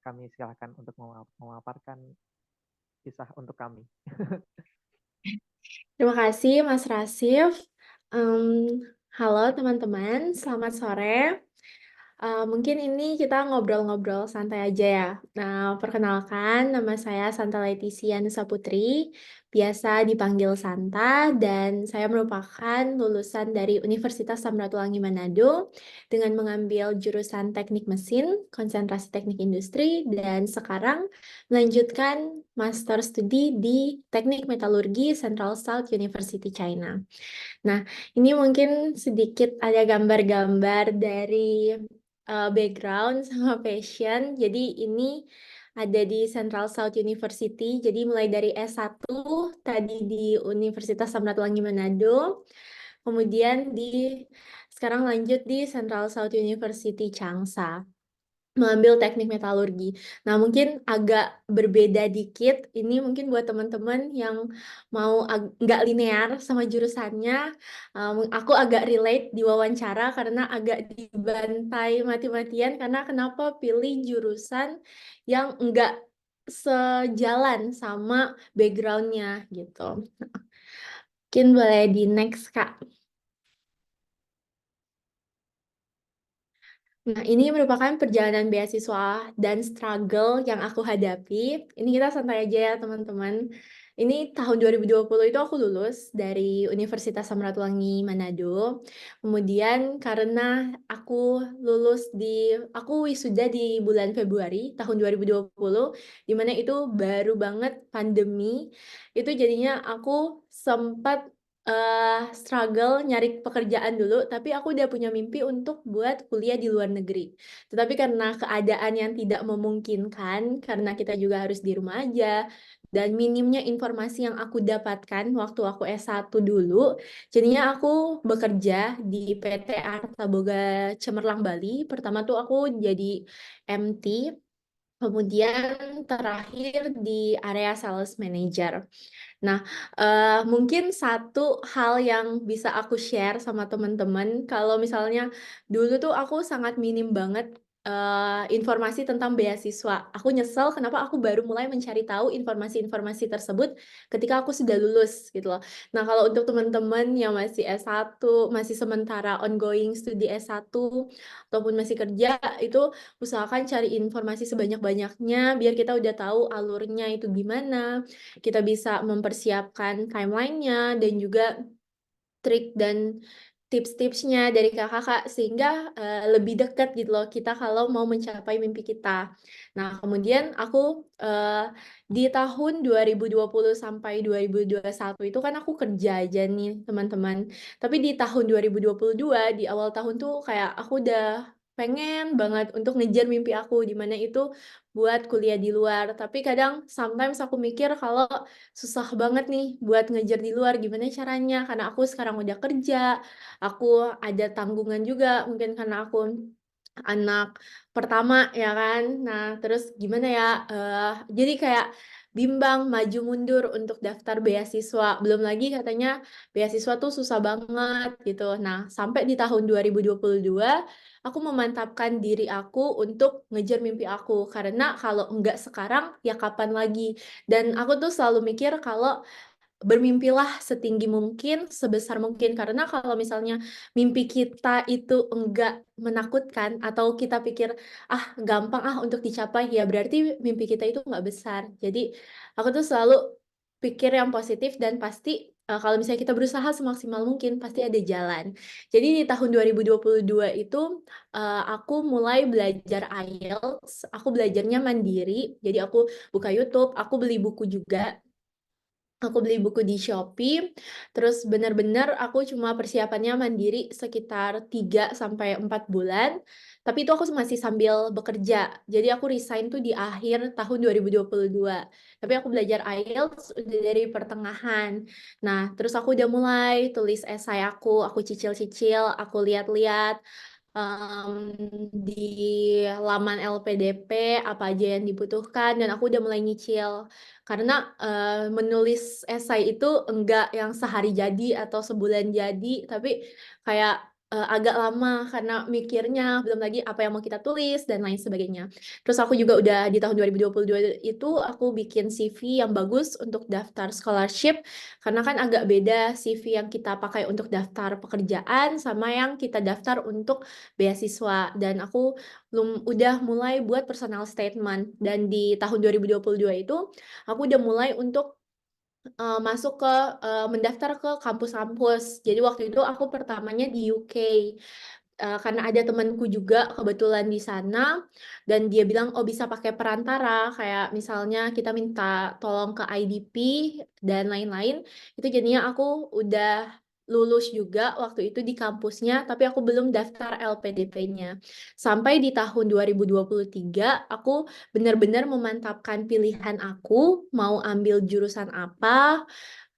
Speaker 7: Kami silahkan untuk memaparkan kisah untuk kami.
Speaker 9: Terima kasih, Mas Rasif. Halo teman-teman, selamat sore. Mungkin ini kita ngobrol-ngobrol santai aja ya. Nah, perkenalkan, nama saya Santa Leticia Nusa Putri, biasa dipanggil Santa, dan saya merupakan lulusan dari Universitas Samratulangi Manado dengan mengambil jurusan Teknik Mesin, konsentrasi Teknik Industri, dan sekarang melanjutkan master studi di Teknik Metalurgi Central South University China. Nah, ini mungkin sedikit ada gambar-gambar dari background sama passion. Jadi ini ada di Central South University. Jadi mulai dari S1 tadi di Universitas Samratulangi Manado, kemudian sekarang lanjut di Central South University Changsa, mengambil teknik metalurgi. Nah, mungkin agak berbeda dikit. Ini mungkin buat teman-teman yang mau nggak linear sama jurusannya, aku agak relate di wawancara karena agak dibantai mati-matian karena kenapa pilih jurusan yang nggak sejalan sama background-nya gitu. Mungkin boleh di next, Kak. Nah, ini merupakan perjalanan beasiswa dan struggle yang aku hadapi. Ini kita santai aja ya, teman-teman. Ini tahun 2020 itu aku lulus dari Universitas Samratulangi Manado. Kemudian karena aku wisuda di bulan Februari tahun 2020, di mana itu baru banget pandemi. Itu jadinya aku sempat struggle nyari pekerjaan dulu, tapi aku udah punya mimpi untuk buat kuliah di luar negeri. Tetapi karena keadaan yang tidak memungkinkan, karena kita juga harus di rumah aja, dan minimnya informasi yang aku dapatkan waktu aku S1 dulu, jadinya aku bekerja di PT Arta Boga Cemerlang Bali. Pertama tuh aku jadi MT, kemudian terakhir di area sales manager. Nah, mungkin satu hal yang bisa aku share sama teman-teman, kalau misalnya dulu tuh aku sangat minim banget informasi tentang beasiswa. Aku nyesel kenapa aku baru mulai mencari tahu informasi-informasi tersebut ketika aku sudah lulus gitu loh. Nah, kalau untuk teman-teman yang masih S1, masih sementara ongoing studi S1 ataupun masih kerja, itu usahakan cari informasi sebanyak-banyaknya biar kita udah tahu alurnya itu gimana, kita bisa mempersiapkan timeline-nya dan juga trik dan tips-tipsnya dari kakak-kakak sehingga lebih dekat gitu loh kita kalau mau mencapai mimpi kita. Nah, kemudian aku di tahun 2020 sampai 2021 itu kan aku kerja aja nih, teman-teman. Tapi di tahun 2022 di awal tahun tuh kayak aku udah pengen banget untuk ngejar mimpi aku di mana itu buat kuliah di luar. Tapi kadang sometimes aku mikir kalau susah banget nih buat ngejar di luar, gimana caranya? Karena aku sekarang udah kerja, aku ada tanggungan juga, mungkin karena aku anak pertama ya kan. Nah, terus gimana ya? Jadi kayak bimbang maju mundur untuk daftar beasiswa. Belum lagi katanya beasiswa tuh susah banget gitu. Nah, sampai di tahun 2022 aku memantapkan diri aku untuk ngejar mimpi aku karena kalau enggak sekarang ya kapan lagi. Dan aku tuh selalu mikir kalau bermimpilah setinggi mungkin, sebesar mungkin. Karena kalau misalnya mimpi kita itu enggak menakutkan atau kita pikir, ah gampang ah untuk dicapai, ya berarti mimpi kita itu enggak besar. Jadi aku tuh selalu pikir yang positif dan pasti kalau misalnya kita berusaha semaksimal mungkin, pasti ada jalan. Jadi di tahun 2022 itu aku mulai belajar IELTS, aku belajarnya mandiri, jadi aku buka YouTube, aku beli buku juga. Aku beli buku di Shopee, terus benar-benar aku cuma persiapannya mandiri sekitar 3 sampai 4 bulan, tapi itu aku masih sambil bekerja. Jadi aku resign tuh di akhir tahun 2022. Tapi aku belajar IELTS udah dari pertengahan. Nah, terus aku udah mulai tulis esai aku cicil-cicil, aku lihat-lihat di laman LPDP apa aja yang dibutuhkan, dan aku udah mulai nyicil. Karena menulis esai itu enggak yang sehari jadi atau sebulan jadi, tapi kayak agak lama karena mikirnya, belum lagi apa yang mau kita tulis dan lain sebagainya. Terus aku juga udah di tahun 2022 itu aku bikin CV yang bagus untuk daftar scholarship, karena kan agak beda CV yang kita pakai untuk daftar pekerjaan sama yang kita daftar untuk beasiswa. Dan aku udah mulai buat personal statement, dan di tahun 2022 itu aku udah mulai untuk masuk ke mendaftar ke kampus-kampus. Jadi waktu itu aku pertamanya di UK. Karena ada temanku juga kebetulan di sana, dan dia bilang, oh bisa pakai perantara, kayak misalnya kita minta tolong ke IDP dan lain-lain. Itu jadinya aku udah lulus juga waktu itu di kampusnya, tapi aku belum daftar LPDP-nya. Sampai di tahun 2023, aku benar-benar memantapkan pilihan aku, mau ambil jurusan apa,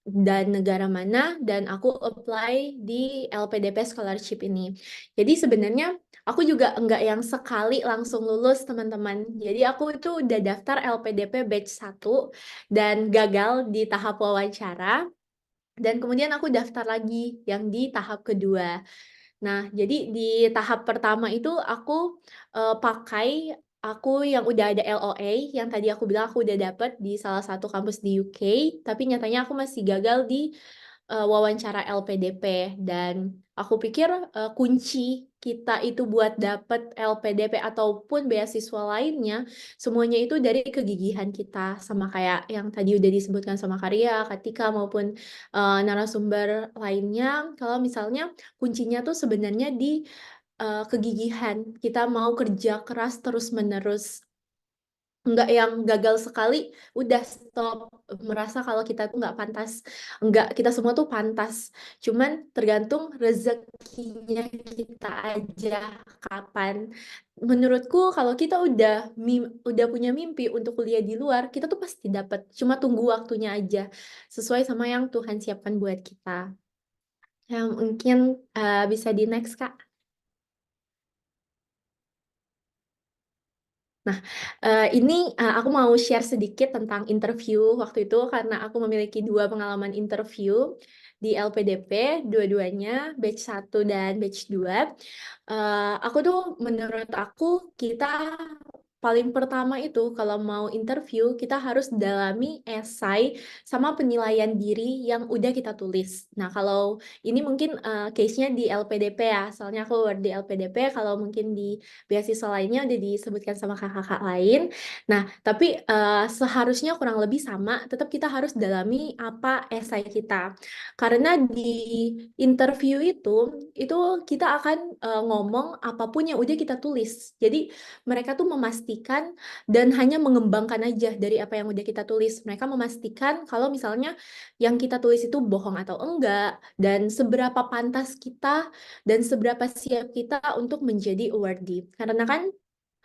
Speaker 9: dan negara mana, dan aku apply di LPDP scholarship ini. Jadi sebenarnya aku juga enggak yang sekali langsung lulus, teman-teman. Jadi aku itu udah daftar LPDP batch 1 dan gagal di tahap wawancara, dan kemudian aku daftar lagi yang di tahap kedua. Nah, jadi di tahap pertama itu aku pakai aku yang udah ada LOA, yang tadi aku bilang aku udah dapet di salah satu kampus di UK, tapi nyatanya aku masih gagal di wawancara LPDP. Dan aku pikir kunci kita itu buat dapet LPDP ataupun beasiswa lainnya, semuanya itu dari kegigihan kita, sama kayak yang tadi udah disebutkan sama Karya, Katika, maupun narasumber lainnya. Kalau misalnya kuncinya tuh sebenarnya di kegigihan. Kita mau kerja keras terus-menerus. Enggak yang gagal sekali, udah stop. Merasa kalau kita tuh nggak pantas. Enggak, kita semua tuh pantas. Cuman tergantung rezekinya kita aja kapan. Menurutku kalau kita udah punya mimpi untuk kuliah di luar, kita tuh pasti dapat. Cuma tunggu waktunya aja. Sesuai sama yang Tuhan siapkan buat kita. Ya, mungkin bisa di next, Kak. Nah, ini aku mau share sedikit tentang interview waktu itu, karena aku memiliki 2 pengalaman interview di LPDP, dua-duanya batch 1 dan batch 2. Aku tuh, menurut aku, kita paling pertama itu kalau mau interview, kita harus dalami esai sama penilaian diri yang udah kita tulis. Nah, kalau ini mungkin case-nya di LPDP ya, soalnya aku di LPDP, kalau mungkin di beasiswa lainnya udah disebutkan sama kakak-kakak lain. Nah, tapi seharusnya kurang lebih sama, tetap kita harus dalami apa esai kita. Karena di interview itu kita akan ngomong apapun yang udah kita tulis. Jadi mereka tuh memastikan dan hanya mengembangkan aja dari apa yang udah kita tulis. Mereka memastikan kalau misalnya yang kita tulis itu bohong atau enggak, dan seberapa pantas kita dan seberapa siap kita untuk menjadi awardee. Karena kan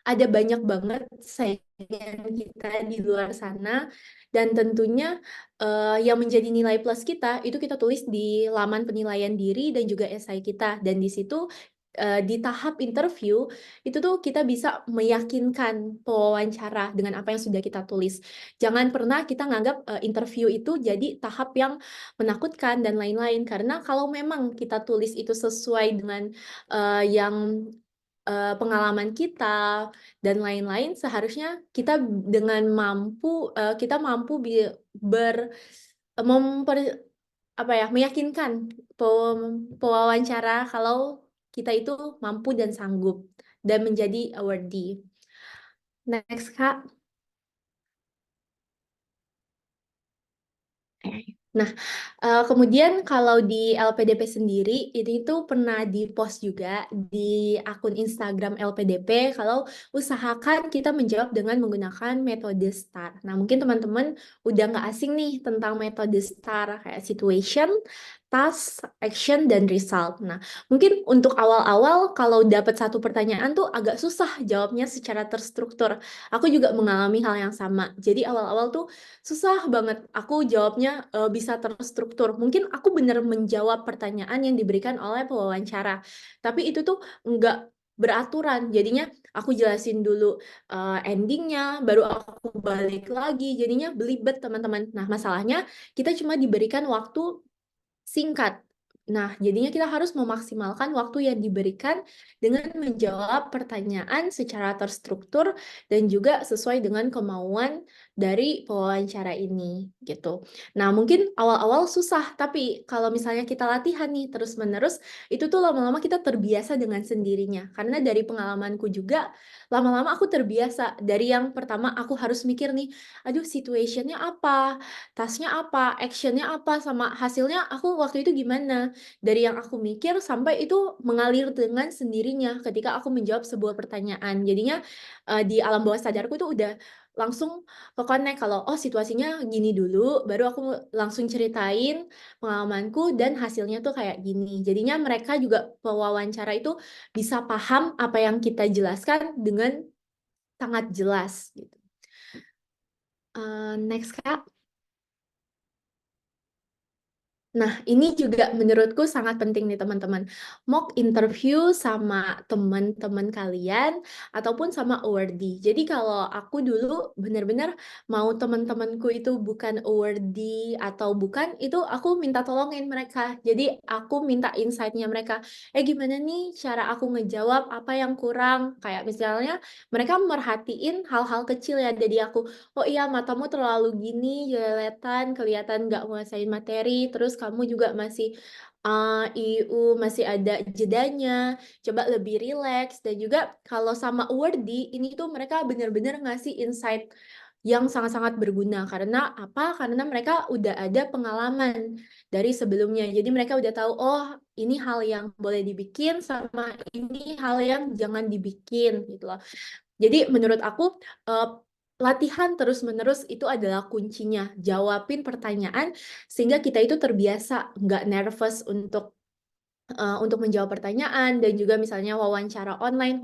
Speaker 9: ada banyak banget saingan kita di luar sana, dan tentunya yang menjadi nilai plus kita itu kita tulis di laman penilaian diri dan juga esai kita. Dan di situ di tahap interview itu tuh kita bisa meyakinkan pewawancara dengan apa yang sudah kita tulis. Jangan pernah kita nganggap interview itu jadi tahap yang menakutkan dan lain-lain, karena kalau memang kita tulis itu sesuai dengan yang pengalaman kita dan lain-lain, seharusnya kita dengan kita mampu meyakinkan pewawancara kalau kita itu mampu dan sanggup dan menjadi awardee. Next, Kak. Nah, kemudian kalau di LPDP sendiri, ini tuh pernah di-post juga di akun Instagram LPDP kalau usahakan kita menjawab dengan menggunakan metode STAR. Nah, mungkin teman-teman udah nggak asing nih tentang metode STAR kayak situation, task, action, dan result. Nah, mungkin untuk awal-awal kalau dapat satu pertanyaan tuh agak susah jawabnya secara terstruktur. Aku juga mengalami hal yang sama. Jadi awal-awal tuh susah banget aku jawabnya bisa terstruktur. Mungkin aku benar menjawab pertanyaan yang diberikan oleh pewawancara, tapi itu tuh nggak beraturan. Jadinya aku jelasin dulu endingnya, baru aku balik lagi. Jadinya belibet teman-teman. Nah, masalahnya kita cuma diberikan waktu singkat. Nah, jadinya kita harus memaksimalkan waktu yang diberikan dengan menjawab pertanyaan secara terstruktur dan juga sesuai dengan kemauan dari pewawancara ini, gitu. Nah, mungkin awal-awal susah, tapi kalau misalnya kita latihan nih terus-menerus, itu tuh lama-lama kita terbiasa dengan sendirinya. Karena dari pengalamanku juga, lama-lama aku terbiasa. Dari yang pertama aku harus mikir nih, aduh situationnya apa, tasknya apa, actionnya apa, sama hasilnya aku waktu itu gimana. Dari yang aku mikir sampai itu mengalir dengan sendirinya ketika aku menjawab sebuah pertanyaan. Jadinya di alam bawah sadarku itu udah langsung ke-connect kalau oh situasinya gini dulu, baru aku langsung ceritain pengalamanku dan hasilnya tuh kayak gini. Jadinya mereka juga pewawancara itu bisa paham apa yang kita jelaskan dengan sangat jelas gitu. Next Kak. Nah, ini juga menurutku sangat penting nih teman-teman. Mock interview sama teman-teman kalian ataupun sama awardee. Jadi kalau aku dulu benar-benar mau teman-temanku itu bukan awardee atau bukan, itu aku minta tolongin mereka. Jadi aku minta insight-nya mereka. Gimana nih cara aku ngejawab apa yang kurang? Kayak misalnya mereka merhatiin hal-hal kecil ya dari aku. Oh iya, matamu terlalu gini, jeleletan, kelihatan nggak nguasain materi, terus kamu juga masih IU, masih ada jedanya, coba lebih rileks. Dan juga kalau sama awardee, ini tuh mereka benar-benar ngasih insight yang sangat-sangat berguna. Karena apa? Karena mereka udah ada pengalaman dari sebelumnya. Jadi mereka udah tahu, oh ini hal yang boleh dibikin, sama ini hal yang jangan dibikin, gitu loh. Jadi menurut aku latihan terus-menerus itu adalah kuncinya. Jawabin pertanyaan sehingga kita itu terbiasa nggak nervous untuk menjawab pertanyaan. Dan juga misalnya wawancara online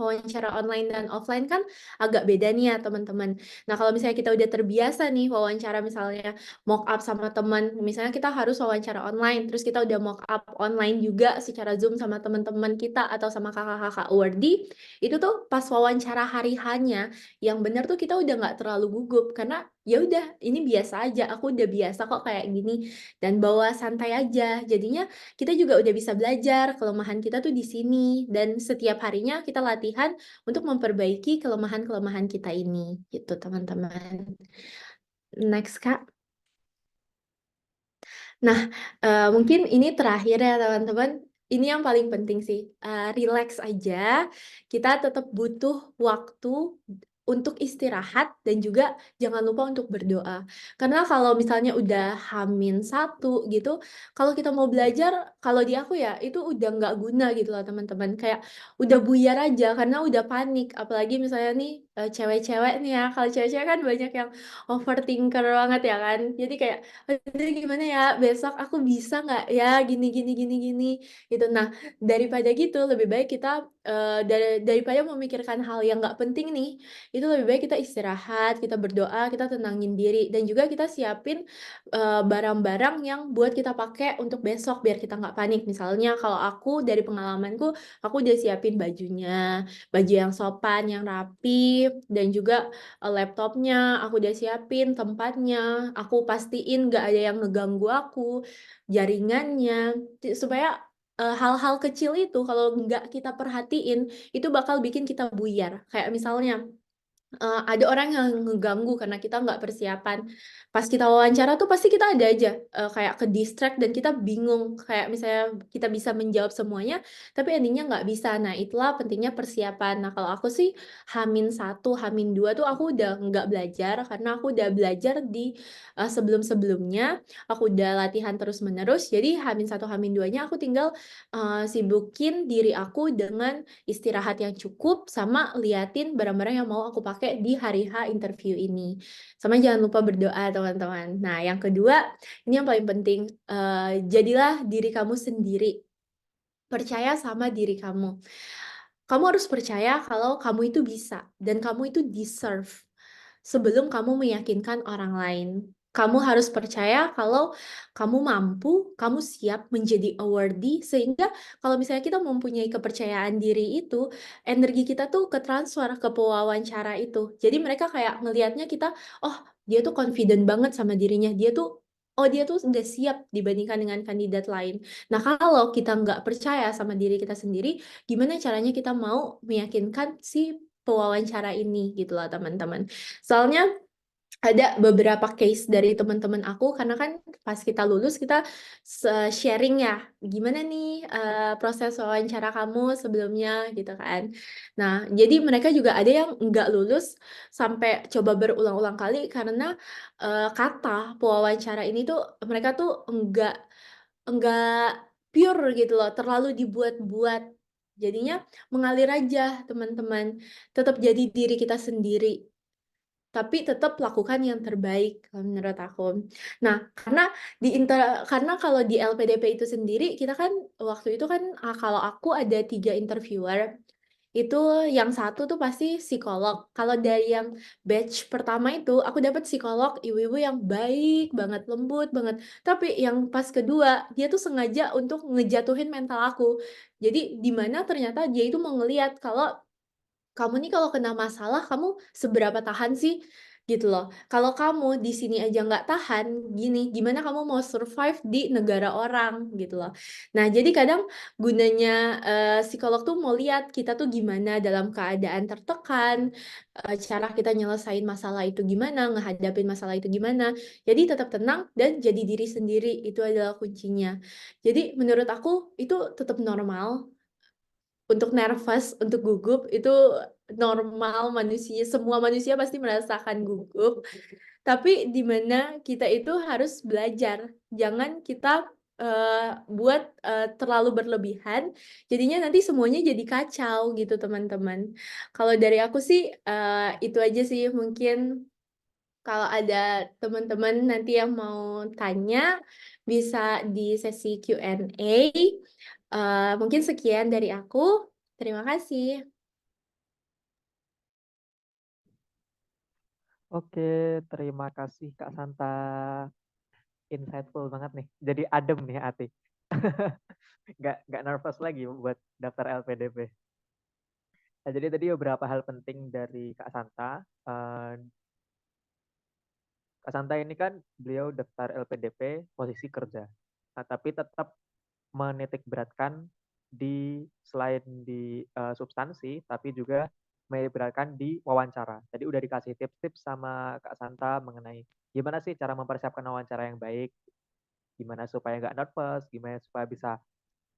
Speaker 9: dan offline kan agak beda nih ya teman-teman. Nah kalau misalnya kita udah terbiasa nih wawancara misalnya mock up sama teman, misalnya kita harus wawancara online, terus kita udah mock up online juga secara Zoom sama teman-teman kita atau sama kakak-kakak awardee, itu tuh pas wawancara hari hanya yang benar tuh kita udah nggak terlalu gugup karena ya udah ini biasa aja, aku udah biasa kok kayak gini dan bawa santai aja. Jadinya kita juga udah bisa belajar kelemahan kita tuh di sini dan setiap harinya kita latihan untuk memperbaiki kelemahan-kelemahan kita ini gitu teman-teman. Next Kak. Nah, mungkin ini terakhir ya teman-teman. Ini yang paling penting sih, relax aja. Kita tetap butuh waktu untuk istirahat dan juga jangan lupa untuk berdoa. Karena kalau misalnya udah H-1 gitu, kalau kita mau belajar, kalau di aku ya itu udah nggak guna gitu loh teman-teman. Kayak udah buyar aja karena udah panik. Apalagi misalnya nih cewek-cewek nih ya, kalau cewek-cewek kan banyak yang overthinker banget ya kan. Jadi kayak aduh gimana ya besok aku bisa nggak ya gini gitu. Nah daripada gitu lebih baik kita daripada memikirkan hal yang nggak penting nih, itu lebih baik kita istirahat, kita berdoa, kita tenangin diri dan juga kita siapin barang-barang yang buat kita pakai untuk besok biar kita nggak panik. Misalnya kalau aku dari pengalamanku, aku udah siapin bajunya, baju yang sopan, yang rapi, dan juga laptopnya aku udah siapin, tempatnya aku pastiin nggak ada yang ngeganggu aku, jaringannya, supaya hal-hal kecil itu kalau nggak kita perhatiin itu bakal bikin kita buyar. Kayak misalnya ada orang yang ngeganggu karena kita nggak persiapan. Pas kita wawancara tuh pasti kita ada aja kayak ke distract dan kita bingung. Kayak misalnya kita bisa menjawab semuanya, tapi endingnya nggak bisa. Nah, itulah pentingnya persiapan. Nah, kalau aku sih H-1, H-2 tuh aku udah nggak belajar karena aku udah belajar di sebelum-sebelumnya. Aku udah latihan terus-menerus. Jadi H-1, H-2-nya aku tinggal sibukin diri aku dengan istirahat yang cukup sama liatin barang-barang yang mau aku pakai di hari H interview ini. Sama jangan lupa berdoa, teman-teman. Nah, yang kedua, ini yang paling penting, jadilah diri kamu sendiri. Percaya sama diri kamu. Kamu harus percaya kalau kamu itu bisa dan kamu itu deserve sebelum kamu meyakinkan orang lain. Kamu harus percaya kalau kamu mampu, kamu siap menjadi awardee, sehingga kalau misalnya kita mempunyai kepercayaan diri itu, energi kita tuh ketransfer ke pewawancara itu. Jadi mereka kayak ngelihatnya kita, oh dia tuh confident banget sama dirinya, dia tuh udah siap dibandingkan dengan kandidat lain. Nah, kalau kita nggak percaya sama diri kita sendiri, gimana caranya kita mau meyakinkan si pewawancara ini gitu lah, teman-teman. Soalnya ada beberapa case dari teman-teman aku karena kan pas kita lulus kita sharing ya gimana nih proses wawancara kamu sebelumnya gitu kan. Nah, jadi mereka juga ada yang nggak lulus sampai coba berulang-ulang kali karena kata pewawancara ini tuh mereka tuh enggak pure gitu loh, terlalu dibuat-buat. Jadinya mengalir aja, teman-teman. Tetap jadi diri kita sendiri, tapi tetap lakukan yang terbaik kalau menurut aku. Nah, karena kalau di LPDP itu sendiri kita kan waktu itu kan kalau aku ada 3 interviewer. Itu yang satu tuh pasti psikolog. Kalau dari yang batch pertama itu aku dapat psikolog ibu-ibu yang baik banget, lembut banget. Tapi yang pas kedua dia tuh sengaja untuk ngejatuhin mental aku. Jadi di mana ternyata dia itu mau ngelihat kalau kamu nih kalau kena masalah, kamu seberapa tahan sih? Gitu loh. Kalau kamu di sini aja nggak tahan, gimana kamu mau survive di negara orang? Gitu loh. Nah, jadi kadang gunanya psikolog tuh mau lihat kita tuh gimana dalam keadaan tertekan, cara kita nyelesain masalah itu gimana, ngehadapin masalah itu gimana. Jadi tetap tenang dan jadi diri sendiri, itu adalah kuncinya. Jadi menurut aku itu tetap normal. Untuk nervous, untuk gugup itu normal semua manusia pasti merasakan gugup. Tapi di mana kita itu harus belajar, jangan kita buat terlalu berlebihan, jadinya nanti semuanya jadi kacau gitu teman-teman. Kalau dari aku sih itu aja sih mungkin kalau ada teman-teman nanti yang mau tanya bisa di sesi Q&A. Mungkin sekian dari aku. Terima kasih.
Speaker 7: Oke, terima kasih Kak Santa. Insightful banget nih. Jadi adem nih hati. Nggak nervous lagi buat daftar LPDP. Nah, jadi tadi beberapa hal penting dari Kak Santa. Kak Santa ini kan beliau daftar LPDP posisi kerja. Nah, tapi tetap menitik beratkan selain di substansi, tapi juga menitik beratkan di wawancara. Jadi udah dikasih tips-tips sama Kak Santa mengenai gimana sih cara mempersiapkan wawancara yang baik, gimana supaya nggak nervous, gimana supaya bisa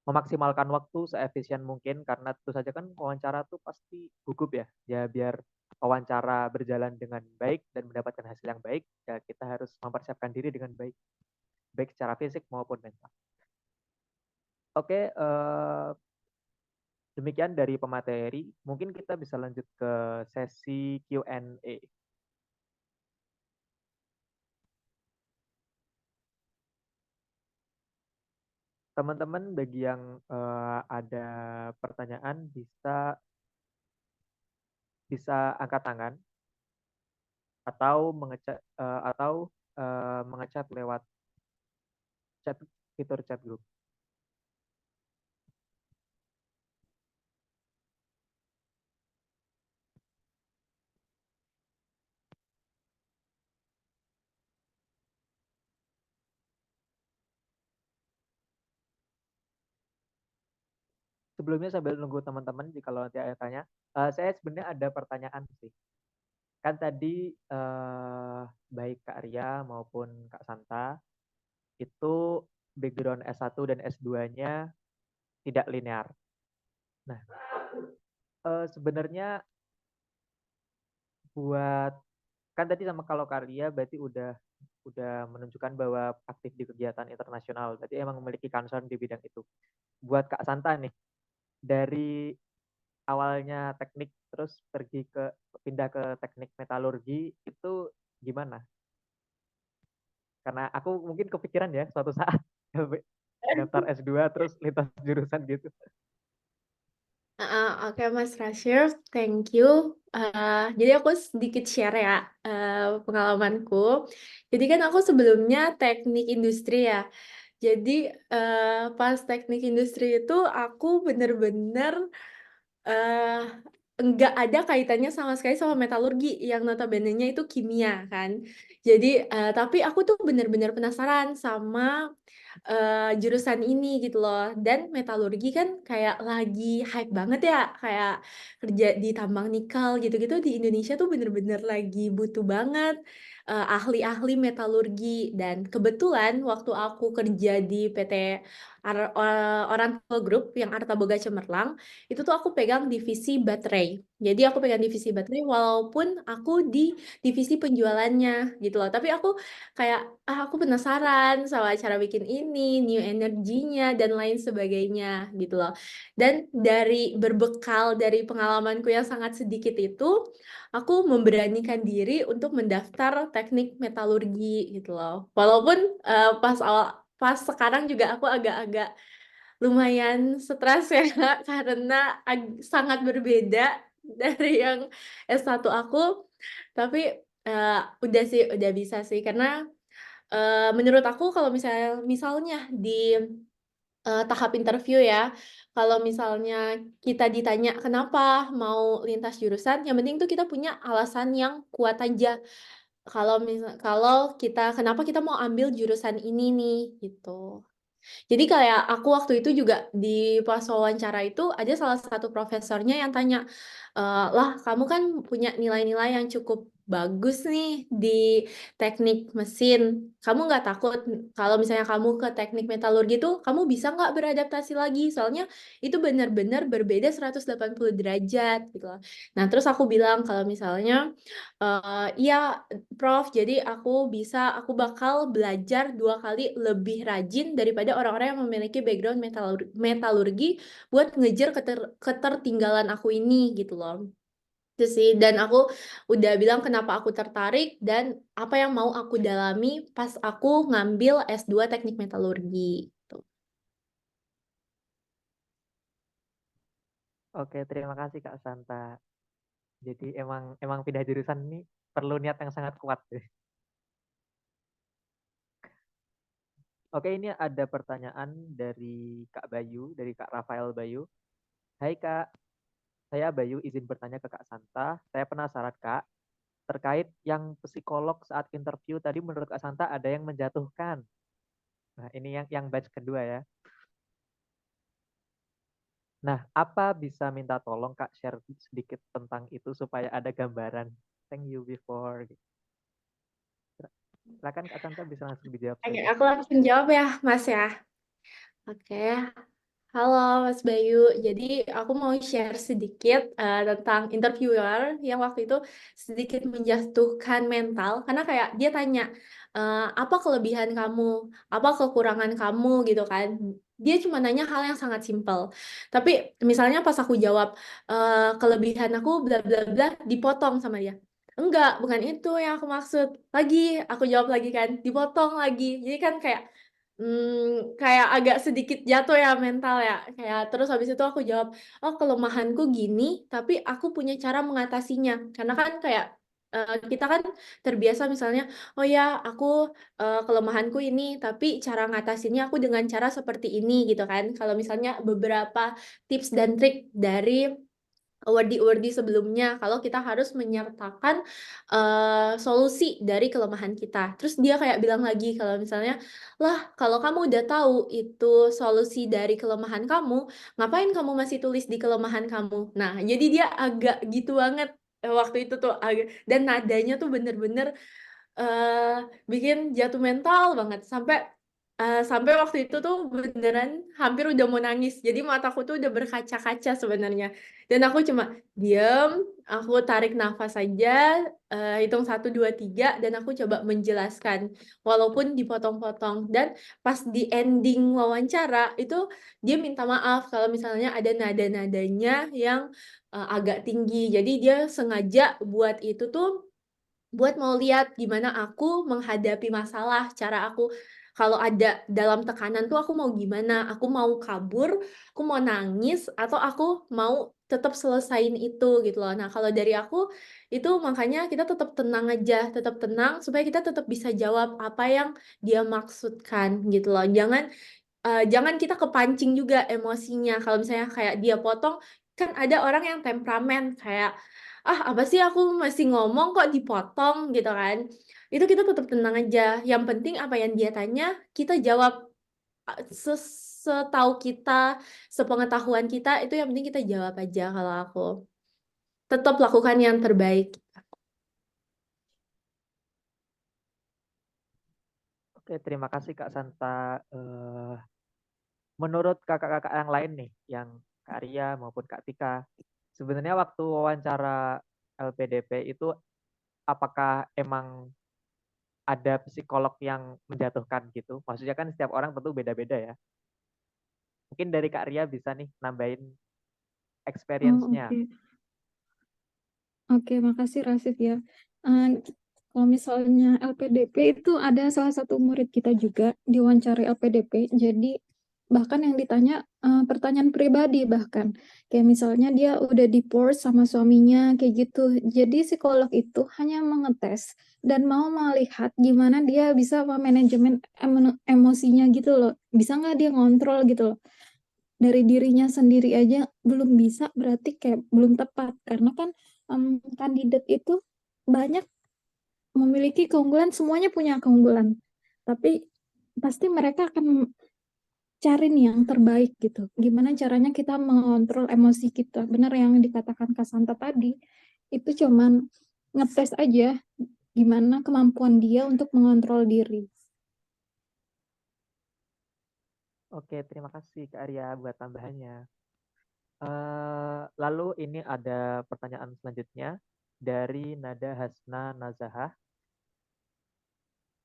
Speaker 7: memaksimalkan waktu seefisien mungkin, karena tentu saja kan wawancara tuh pasti gugup ya. Ya biar wawancara berjalan dengan baik dan mendapatkan hasil yang baik, ya kita harus mempersiapkan diri dengan baik, baik secara fisik maupun mental. Oke, demikian dari pemateri. Mungkin kita bisa lanjut ke sesi Q&A. Teman-teman bagi yang ada pertanyaan bisa angkat tangan atau mengechat lewat fitur chat group. Sebelumnya sambil nunggu teman-teman, jika nanti ada tanya, saya sebenarnya ada pertanyaan sih. kan tadi baik Kak Ria maupun Kak Santa itu background S1 dan S2-nya tidak linear. Nah, sebenarnya buat kan tadi sama kalau Kak Ria berarti udah menunjukkan bahwa aktif di kegiatan internasional, berarti emang memiliki concern di bidang itu. Buat Kak Santa nih, dari awalnya teknik terus pindah ke teknik metalurgi itu gimana? Karena aku mungkin kepikiran ya suatu saat daftar S2 terus lintas jurusan gitu.
Speaker 9: Oke Mas Rashid, thank you. Jadi aku sedikit share ya pengalamanku. Jadi kan aku sebelumnya teknik industri ya. Jadi pas teknik industri itu aku bener-bener eh nggak ada kaitannya sama sekali sama metalurgi yang notabene-nya itu kimia kan. Jadi tapi aku tuh bener-bener penasaran sama jurusan ini gitu loh. Dan metalurgi kan kayak lagi hype banget ya, kayak kerja di tambang nikel gitu-gitu di Indonesia tuh bener-bener lagi butuh banget ahli-ahli metalurgi. Dan kebetulan waktu aku kerja di PT Oriental Group yang Arta Boga Cemerlang, itu tuh aku pegang divisi baterai. Jadi aku pegang divisi baterai walaupun aku di divisi penjualannya gitu loh. Tapi aku kayak aku penasaran sama cara bikin ini, new energinya dan lain sebagainya gitu loh. Dan dari berbekal dari pengalamanku yang sangat sedikit itu, aku memberanikan diri untuk mendaftar teknik metalurgi gitu loh. Walaupun pas sekarang juga aku agak-agak lumayan stres ya karena sangat berbeda dari yang S1 aku, tapi udah bisa sih karena menurut aku kalau misalnya di tahap interview ya, kalau misalnya kita ditanya kenapa mau lintas jurusan, yang penting tuh kita punya alasan yang kuat aja. Kalau kenapa kita mau ambil jurusan ini nih gitu. Jadi kayak aku waktu itu juga di pas wawancara itu ada salah satu profesornya yang tanya, lah kamu kan punya nilai-nilai yang cukup bagus nih di teknik mesin. Kamu nggak takut kalau misalnya kamu ke teknik metalurgi tuh, kamu bisa nggak beradaptasi lagi? Soalnya itu benar-benar berbeda 180 derajat gitu loh. Nah terus aku bilang kalau misalnya, iya Prof, jadi aku bakal belajar 2 kali lebih rajin daripada orang-orang yang memiliki background metalurgi buat ngejar ketertinggalan aku ini gitu loh. Itu sih, dan aku udah bilang kenapa aku tertarik dan apa yang mau aku dalami pas aku ngambil S2 teknik metalurgi. Gitu.
Speaker 7: Oke, terima kasih Kak Santa. Jadi emang pindah jurusan ini perlu niat yang sangat kuat. Oke, ini ada pertanyaan dari Kak Bayu, dari Kak Rafael Bayu. Hai Kak, saya Bayu izin bertanya ke Kak Santa. Saya penasaran Kak, terkait yang psikolog saat interview tadi menurut Kak Santa ada yang menjatuhkan. Nah, ini yang batch kedua ya. Nah, apa bisa minta tolong Kak share sedikit tentang itu supaya ada gambaran. Thank you before. Silakan Kak Santa bisa langsung dijawab
Speaker 9: Oke,
Speaker 7: saja.
Speaker 9: aku langsung jawab ya, Mas ya. Oke. Halo Mas Bayu, jadi aku mau share sedikit tentang interviewer yang waktu itu sedikit menjatuhkan mental karena kayak dia tanya apa kelebihan kamu, apa kekurangan kamu gitu kan. Dia cuma nanya hal yang sangat simpel. Tapi misalnya pas aku jawab kelebihan aku bla bla bla dipotong sama dia. Enggak, bukan itu yang aku maksud. Lagi aku jawab lagi kan, dipotong lagi. Jadi kan kayak agak sedikit jatuh ya mental ya. Kayak terus habis itu aku jawab, "Oh, kelemahanku gini, tapi aku punya cara mengatasinya." Karena kan kayak kita kan terbiasa misalnya, "Oh ya, aku kelemahanku ini, tapi cara ngatasinnya aku dengan cara seperti ini." gitu kan. Kalau misalnya beberapa tips dan trik dari awardee sebelumnya kalau kita harus menyertakan solusi dari kelemahan kita. Terus dia kayak bilang lagi kalau misalnya, lah kalau kamu udah tahu itu solusi dari kelemahan kamu, ngapain kamu masih tulis di kelemahan kamu? Nah, jadi dia agak gitu banget waktu itu tuh dan nadanya tuh bener-bener bikin jatuh mental banget sampai waktu itu tuh beneran hampir udah mau nangis. Jadi mataku tuh udah berkaca-kaca sebenarnya. Dan aku cuma diam, aku tarik nafas aja, hitung 1, 2, 3, dan aku coba menjelaskan. Walaupun dipotong-potong. Dan pas di ending wawancara, itu dia minta maaf kalau misalnya ada nada-nadanya yang agak tinggi. Jadi dia sengaja buat itu tuh buat mau lihat gimana aku menghadapi masalah, cara aku kalau ada dalam tekanan tuh aku mau gimana, aku mau kabur, aku mau nangis, atau aku mau tetap selesain itu gitu loh. Nah kalau dari aku itu makanya kita tetap tenang aja, tetap tenang supaya kita tetap bisa jawab apa yang dia maksudkan gitu loh. Jangan kita kepancing juga emosinya. Kalau misalnya kayak dia potong, kan ada orang yang temperamen kayak apa sih aku masih ngomong kok dipotong gitu kan. Itu kita tetap tenang aja. Yang penting apa yang dia tanya, kita jawab setahu kita, sepengetahuan kita, itu yang penting kita jawab aja kalau aku. Tetap lakukan yang terbaik.
Speaker 7: Oke, terima kasih Kak Santa. Menurut kakak-kakak yang lain nih, yang Kak Ria maupun Kak Tika, sebenarnya waktu wawancara LPDP itu apakah emang ada psikolog yang menjatuhkan gitu? Maksudnya kan setiap orang tentu beda-beda ya. Mungkin dari Kak Ria bisa nih nambahin
Speaker 6: Oh,
Speaker 7: experience-nya.
Speaker 6: oke. Oke, makasih Rasif ya. Kalau misalnya LPDP itu ada salah satu murid kita juga diwawancara LPDP. Jadi bahkan yang ditanya pertanyaan pribadi bahkan. Kayak misalnya dia udah divorce sama suaminya kayak gitu. Jadi psikolog itu hanya mengetes dan mau melihat gimana dia bisa manajemen emosinya gitu loh. Bisa nggak dia ngontrol gitu loh. Dari dirinya sendiri aja belum bisa, berarti kayak belum tepat. Karena kan kandidat itu banyak memiliki keunggulan, semuanya punya keunggulan. Tapi pasti mereka akan cari nih yang terbaik gitu. Gimana caranya kita mengontrol emosi kita. Benar yang dikatakan Kak Santa tadi, itu cuman ngetes aja gimana kemampuan dia untuk mengontrol diri.
Speaker 7: Oke, terima kasih Kak Arya buat tambahannya. Lalu ini ada pertanyaan selanjutnya dari Nada Hasna Nazahah.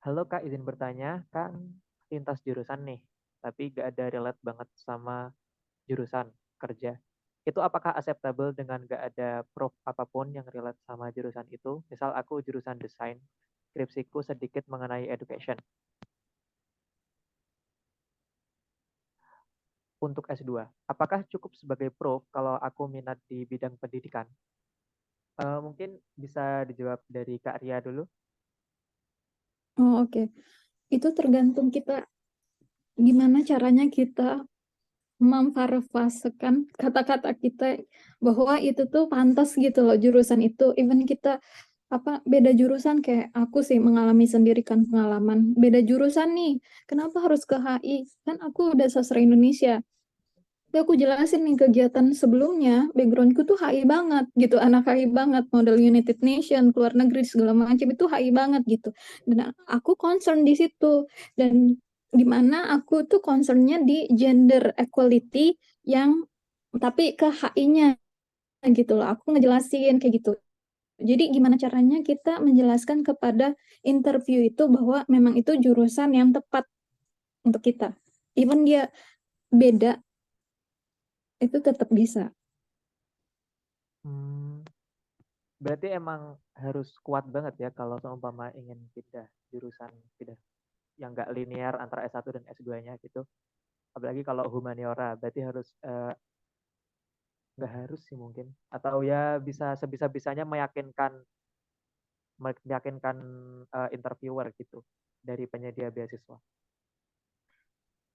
Speaker 7: Halo Kak, izin bertanya, kan lintas jurusan nih, tapi gak ada relate banget sama jurusan kerja. Itu apakah acceptable dengan gak ada prof apapun yang relate sama jurusan itu? Misal aku jurusan desain, skripsiku sedikit mengenai education. Untuk S2, apakah cukup sebagai prof kalau aku minat di bidang pendidikan? Mungkin bisa dijawab dari Kak Ria dulu.
Speaker 6: Oh, oke. Itu tergantung kita gimana caranya kita memverifikasikan kata-kata kita bahwa itu tuh pantas gitu loh jurusan itu. Even kita beda jurusan, kayak aku sih mengalami sendiri kan pengalaman beda jurusan nih. Kenapa harus ke HI? Kan aku udah sastra Indonesia. Tapi aku jelasin nih kegiatan sebelumnya, backgroundku tuh HI banget gitu, anak HI banget, model United Nation, keluar negeri segala macam itu HI banget gitu. Dan aku concern di situ. Dan dimana aku tuh concernnya di gender equality yang tapi ke HI-nya gitu loh. Aku ngejelasin kayak gitu. Jadi gimana caranya kita menjelaskan kepada interview itu bahwa memang itu jurusan yang tepat untuk kita. Even dia beda, itu tetap bisa.
Speaker 7: Berarti emang harus kuat banget ya kalau seumpama ingin pindah jurusan, pindah yang nggak linear antara S1 dan S2-nya gitu. Apalagi kalau humaniora, berarti harus nggak harus sih mungkin, atau ya bisa sebisa-bisanya meyakinkan interviewer gitu dari penyedia beasiswa.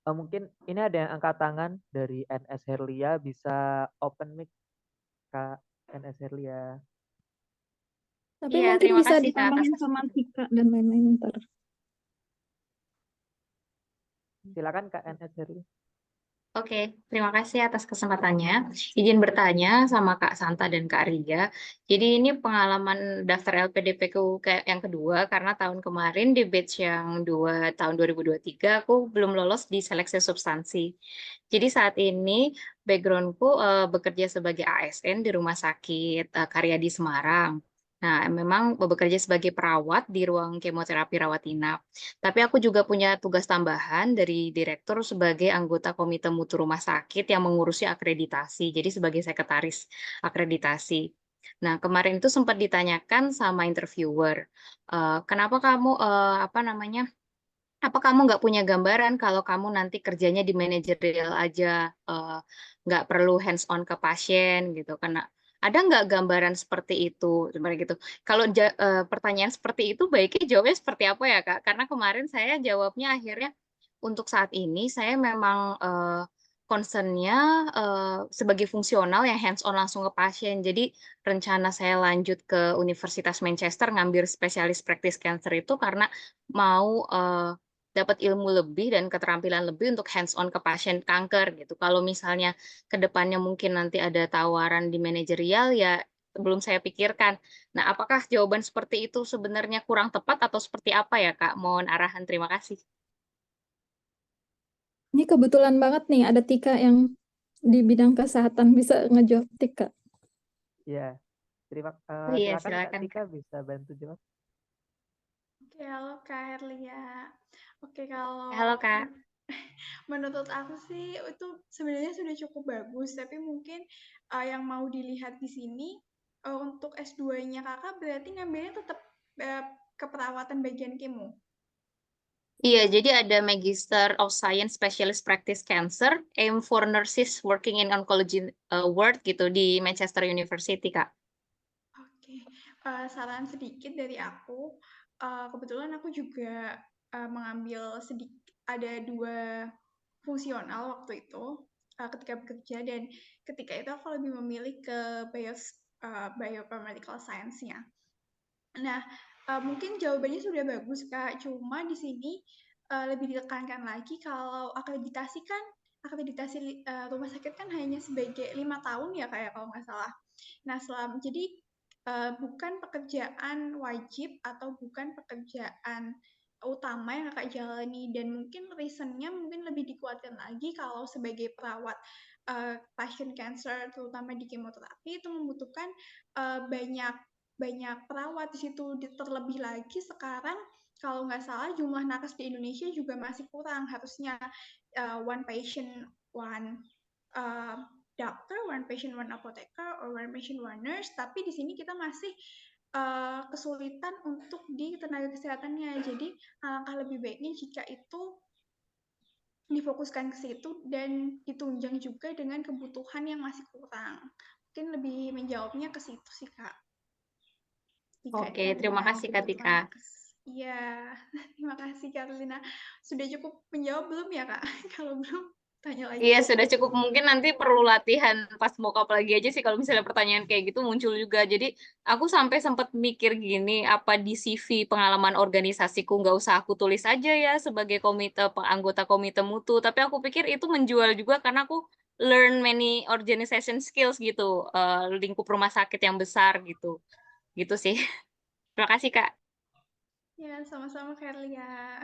Speaker 7: Mungkin ini ada yang angkat tangan dari NS Herlia, bisa open mic Kak NS Herlia.
Speaker 6: Tapi
Speaker 10: Iya,
Speaker 6: mungkin
Speaker 10: terima
Speaker 6: bisa
Speaker 10: kasih Kak atas
Speaker 6: ditambahin sama Tika dan lain-lain ntar.
Speaker 7: Silakan Kak NS Herlia.
Speaker 10: Oke, terima kasih atas kesempatannya. Izin bertanya sama Kak Santa dan Kak Ria. Jadi ini pengalaman daftar LPDP-ku yang kedua, karena tahun kemarin di batch yang tahun 2023, aku belum lolos di seleksi substansi. Jadi saat ini backgroundku bekerja sebagai ASN di Rumah Sakit Karyadi Semarang. Nah, memang bekerja sebagai perawat di ruang kemoterapi rawat inap. Tapi aku juga punya tugas tambahan dari direktur sebagai anggota komite mutu rumah sakit yang mengurusi akreditasi. Jadi sebagai sekretaris akreditasi. Nah, kemarin itu sempat ditanyakan sama interviewer, kenapa kamu apa kamu nggak punya gambaran kalau kamu nanti kerjanya di manajerial aja, nggak perlu hands on ke pasien gitu, karena ada nggak gambaran seperti itu, sebenarnya gitu. Kalau pertanyaan seperti itu baiknya jawabnya seperti apa ya Kak? Karena kemarin saya jawabnya akhirnya untuk saat ini saya memang concernnya sebagai fungsional yang hands on langsung ke pasien. Jadi rencana saya lanjut ke Universitas Manchester ngambil spesialis practice cancer itu karena mau dapat ilmu lebih dan keterampilan lebih untuk hands on ke pasien kanker gitu. Kalau misalnya ke depannya mungkin nanti ada tawaran di manajerial ya belum saya pikirkan. Nah, apakah jawaban seperti itu sebenarnya kurang tepat atau seperti apa ya, Kak? Mohon arahan, terima kasih.
Speaker 6: Ini kebetulan banget nih ada Tika yang di bidang kesehatan bisa ngejawab Tika.
Speaker 7: Ya,
Speaker 10: Iya,
Speaker 7: silakan Kak
Speaker 10: silakan,
Speaker 7: Tika
Speaker 10: Kak.
Speaker 7: bisa bantu jawab.
Speaker 3: Oke, halo Kak Herlia. Oke,
Speaker 10: Halo,
Speaker 3: kalau
Speaker 10: Kak.
Speaker 3: menurut aku sih itu sebenarnya sudah cukup bagus, tapi mungkin yang mau dilihat di sini untuk S2-nya Kakak berarti ngambilnya tetap keperawatan bagian kemo.
Speaker 10: Iya, jadi ada Magister of Science Specialist Practice Cancer, aim for nurses working in oncology ward gitu di Manchester University, Kak.
Speaker 3: Oke, saran sedikit dari aku. Kebetulan aku juga mengambil ada 2 fungsional waktu itu ketika bekerja, dan ketika itu aku lebih memilih ke biomedical science-nya. Nah, mungkin jawabannya sudah bagus, Kak. Cuma di sini lebih ditekankan lagi kalau akreditasi rumah sakit kan hanya sebagai 5 tahun ya, Kak, ya, kalau nggak salah. Nah, jadi bukan pekerjaan wajib atau bukan pekerjaan utama yang Kakak jalani, dan mungkin reason-nya mungkin lebih dikuatkan lagi kalau sebagai perawat pasien cancer terutama di kemoterapi itu membutuhkan banyak perawat di situ, terlebih lagi sekarang kalau nggak salah jumlah nakes di Indonesia juga masih kurang, harusnya one patient one doctor, one patient one apoteker, or one patient one nurse, tapi di sini kita masih kesulitan untuk di tenaga kesehatannya. Jadi alangkah lebih baiknya jika itu difokuskan ke situ dan ditunjang juga dengan kebutuhan yang masih kurang. Mungkin lebih menjawabnya ke situ sih, Kak.
Speaker 10: Oke, terima kasih, Kak Tika.
Speaker 3: Iya, terima kasih Carlina. Sudah cukup menjawab belum ya, Kak? Kalau belum, tanya lagi.
Speaker 10: Iya, sudah cukup. Mungkin nanti perlu latihan pas mockup lagi aja sih kalau misalnya pertanyaan kayak gitu muncul juga. Jadi aku sampai sempat mikir gini, apa di CV pengalaman organisasiku nggak usah aku tulis aja ya sebagai anggota komite mutu. Tapi aku pikir itu menjual juga karena aku learn many organization skills gitu, lingkup rumah sakit yang besar gitu. Gitu sih. Terima kasih, Kak.
Speaker 3: Ya, sama-sama Carlia.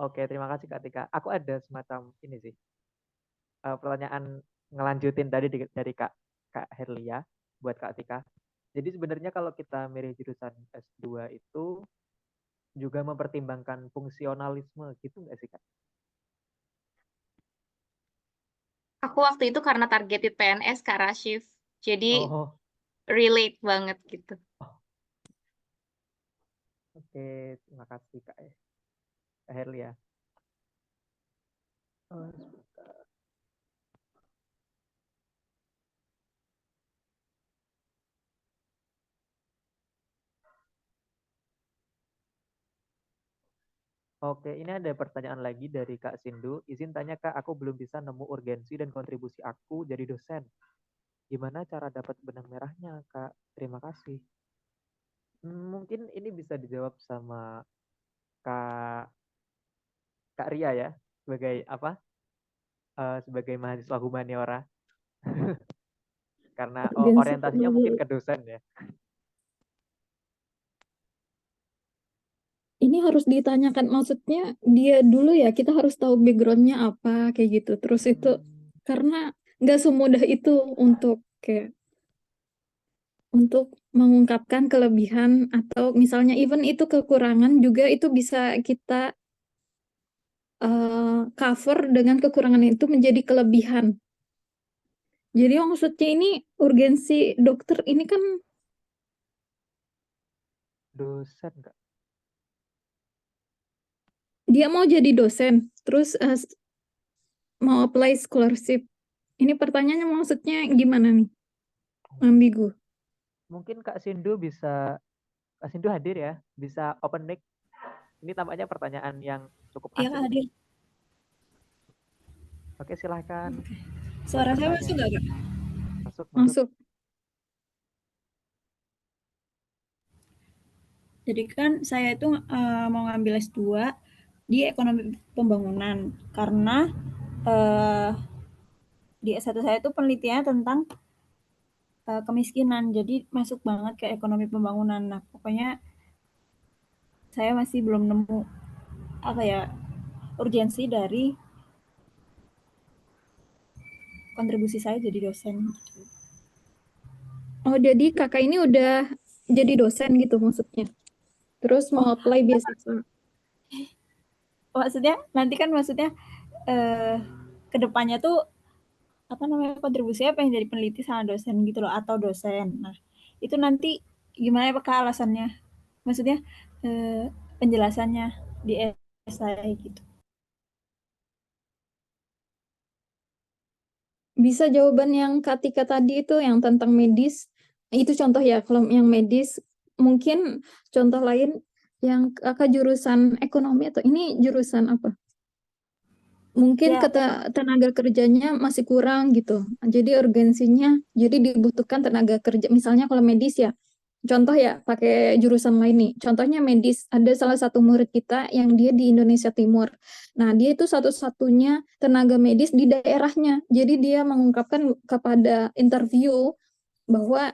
Speaker 7: Oke, terima kasih Kak Tika. Aku ada semacam ini sih, pertanyaan ngelanjutin tadi dari Kak Herlia buat Kak Tika. Jadi sebenarnya kalau kita milih jurusan S2 itu juga mempertimbangkan fungsionalisme gitu nggak sih Kak?
Speaker 10: Aku waktu itu karena targeted PNS, Kak Rashif. Jadi
Speaker 7: Oh,
Speaker 10: relate banget gitu.
Speaker 7: oke, terima kasih Kak Herlia. Oke, ini ada pertanyaan lagi dari Kak Sindu. Izin tanya Kak, aku belum bisa nemu urgensi dan kontribusi aku jadi dosen. Gimana cara dapat benang merahnya Kak? Terima kasih. Mungkin ini bisa dijawab sama Kak Kak Ria ya, sebagai apa? Sebagai mahasiswa humaniora. Karena
Speaker 6: Urgensi
Speaker 7: orientasinya
Speaker 6: dulu.
Speaker 7: mungkin ke dosen ya.
Speaker 6: Ini harus ditanyakan, maksudnya dia dulu ya, kita harus tahu backgroundnya apa, kayak gitu. Terus itu, karena nggak semudah itu untuk mengungkapkan kelebihan atau misalnya even itu kekurangan juga itu bisa kita cover dengan kekurangan itu menjadi kelebihan. Jadi maksudnya ini urgensi dokter ini kan
Speaker 7: Dosen Kak.
Speaker 6: dia mau jadi dosen, terus mau apply scholarship. Ini pertanyaannya maksudnya gimana nih? Ambigu.
Speaker 7: Mungkin Kak Sindu hadir ya, bisa open mic. Ini tampaknya pertanyaan yang cukup
Speaker 6: Iya,
Speaker 7: asik.
Speaker 6: Kak Hadir.
Speaker 7: Oke, silahkan.
Speaker 6: Suara saya
Speaker 7: bertanya.
Speaker 6: masuk nggak, Kak?
Speaker 7: Masuk.
Speaker 6: Masuk. Jadi kan saya itu mau ngambil S2 di ekonomi pembangunan karena di S1 saya itu penelitiannya tentang kemiskinan. Jadi masuk banget ke ekonomi pembangunan. Nah, pokoknya saya masih belum nemu urgensi dari kontribusi saya jadi dosen. Oh, jadi kakak ini udah jadi dosen gitu maksudnya? Terus mau apply beasiswa? Maksudnya nanti kan kedepannya tuh kontribusinya pengen jadi peneliti sama dosen gitu loh, atau dosen. Nah, itu nanti gimana ya Kak alasannya? Maksudnya penjelasannya di esai gitu. Bisa jawaban yang Katika tadi itu yang tentang medis. Itu contoh ya, kalau yang medis mungkin contoh lain yang kakak jurusan ekonomi atau ini jurusan apa? Mungkin
Speaker 3: Ya,
Speaker 6: tenaga kerjanya masih kurang gitu. Jadi urgensinya, jadi dibutuhkan tenaga kerja. Misalnya kalau medis ya, contoh ya pakai jurusan lain nih. Contohnya medis, ada salah satu murid kita yang dia di Indonesia Timur. Nah, dia itu satu-satunya tenaga medis di daerahnya. Jadi dia mengungkapkan kepada interview bahwa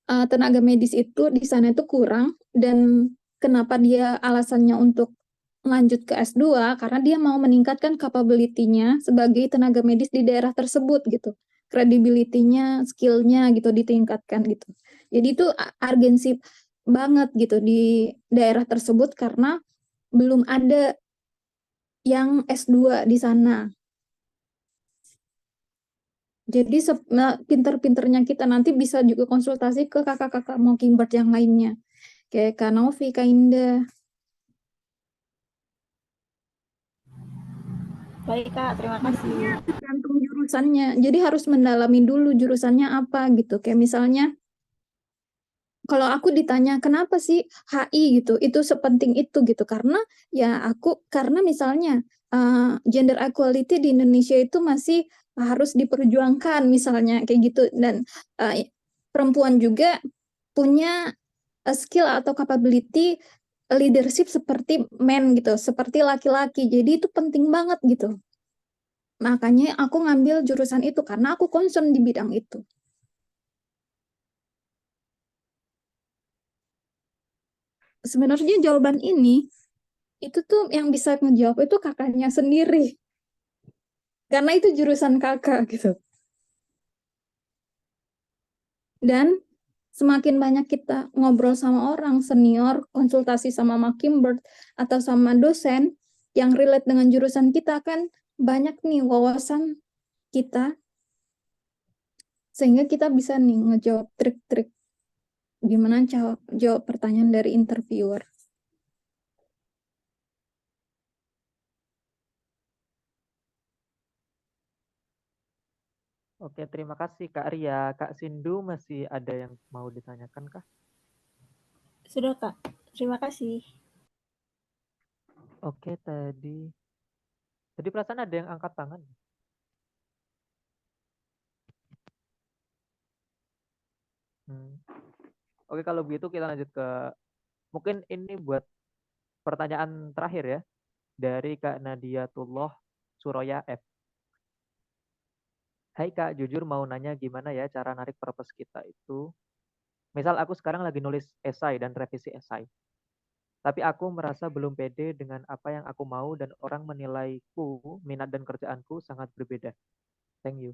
Speaker 6: tenaga medis itu di sana itu kurang, dan kenapa dia alasannya untuk lanjut ke S2 karena dia mau meningkatkan capability-nya sebagai tenaga medis di daerah tersebut gitu. Credibility-nya, skill-nya gitu ditingkatkan gitu. Jadi itu urgensi banget gitu di daerah tersebut karena belum ada yang S2 di sana. Jadi pinter-pinternya kita nanti bisa juga konsultasi ke kakak-kakak Mockingbird yang lainnya. Kayak Kak Novi, Kak Indah. Baik Kak, terima kasih. Tergantung jurusannya. Jadi harus mendalami dulu jurusannya apa gitu. Kayak misalnya kalau aku ditanya kenapa sih HI gitu, itu sepenting itu gitu. Karena misalnya gender equality di Indonesia itu masih harus diperjuangkan misalnya kayak gitu, dan perempuan juga punya skill atau capability leadership seperti men gitu, seperti laki-laki. Jadi itu penting banget gitu. Makanya aku ngambil jurusan itu karena aku concern di bidang itu. Sebenarnya jawaban ini itu tuh yang bisa ngejawab itu kakaknya sendiri. Karena itu jurusan kakak gitu. Dan semakin banyak kita ngobrol sama orang senior, konsultasi sama Mockingbird atau sama dosen yang relate dengan jurusan kita, kan banyak nih wawasan kita, sehingga kita bisa nih ngejawab trik-trik gimana jawab pertanyaan dari interviewer.
Speaker 7: Oke, terima kasih Kak Ria. Kak Sindu masih ada yang mau ditanyakan kah?
Speaker 6: Sudah Kak, terima kasih.
Speaker 7: Oke, tadi perasaan ada yang angkat tangan. Oke, kalau begitu kita lanjut ke, mungkin ini buat pertanyaan terakhir ya. dari Kak Nadiatullah Suroya F. Hai Kak, jujur mau nanya gimana ya cara narik purpose kita itu. Misal aku sekarang lagi nulis esai dan revisi esai. Tapi aku merasa belum pede dengan apa yang aku mau dan orang menilaiku, minat dan kerjaanku sangat berbeda. Thank you.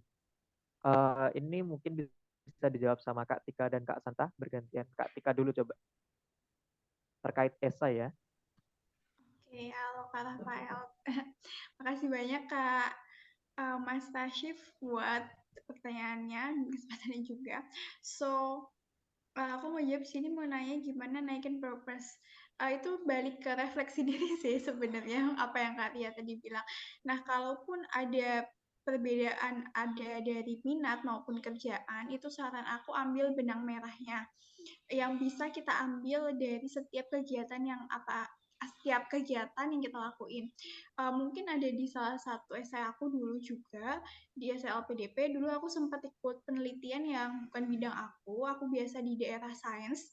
Speaker 7: Ini mungkin bisa dijawab sama Kak Tika dan Kak Santa bergantian. Kak Tika dulu coba. Terkait esai ya.
Speaker 3: Oke, halo Kak Rafael. Makasih banyak Kak Mas Rashif buat pertanyaannya, kesempatannya juga. So, aku mau jawab sini mau nanya gimana naikin purpose. Itu balik ke refleksi diri sih sebenarnya apa yang Kak Tia tadi bilang. Nah, kalaupun ada perbedaan ada dari minat maupun kerjaan, itu saran aku ambil benang merahnya yang bisa kita ambil dari setiap kegiatan setiap kegiatan yang kita lakuin. Mungkin ada di salah satu esai aku dulu juga, di esai LPDP, dulu aku sempat ikut penelitian yang bukan bidang aku biasa di daerah sains,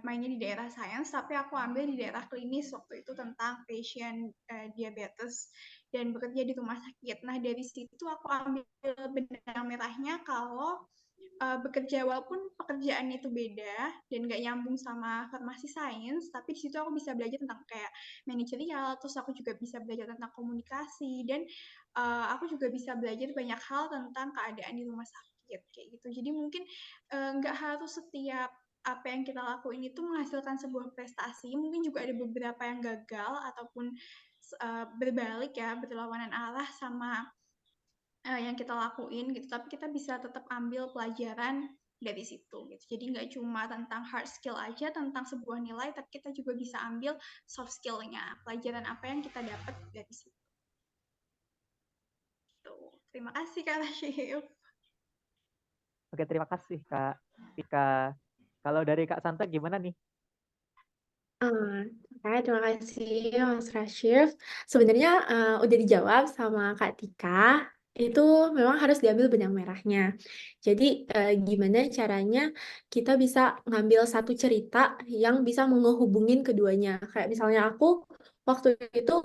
Speaker 3: mainnya di daerah sains, tapi aku ambil di daerah klinis waktu itu tentang pasien diabetes dan bekerja di rumah sakit. Nah, dari situ aku ambil benang merahnya kalau bekerja walaupun pekerjaan itu beda dan nggak nyambung sama farmasi sains, tapi di situ aku bisa belajar tentang kayak manajerial, terus aku juga bisa belajar tentang komunikasi dan aku juga bisa belajar banyak hal tentang keadaan di rumah sakit kayak gitu. Jadi mungkin nggak harus setiap apa yang kita lakuin itu menghasilkan sebuah prestasi, mungkin juga ada beberapa yang gagal ataupun berbalik ya, berlawanan arah sama yang kita lakuin gitu, tapi kita bisa tetap ambil pelajaran dari situ gitu. Jadi nggak cuma tentang hard skill aja, tentang sebuah nilai, tapi kita juga bisa ambil soft skill-nya, pelajaran apa yang kita dapat dari situ. Tuh. Terima kasih Kak Rashif.
Speaker 7: Oke, terima kasih Kak Tika. Kalau dari Kak Santa gimana nih?
Speaker 9: Terima kasih Mas Rashif. Sebenarnya udah dijawab sama Kak Tika. Itu memang harus diambil benang merahnya. Jadi gimana caranya kita bisa ngambil satu cerita yang bisa menghubungin keduanya. Kayak misalnya waktu itu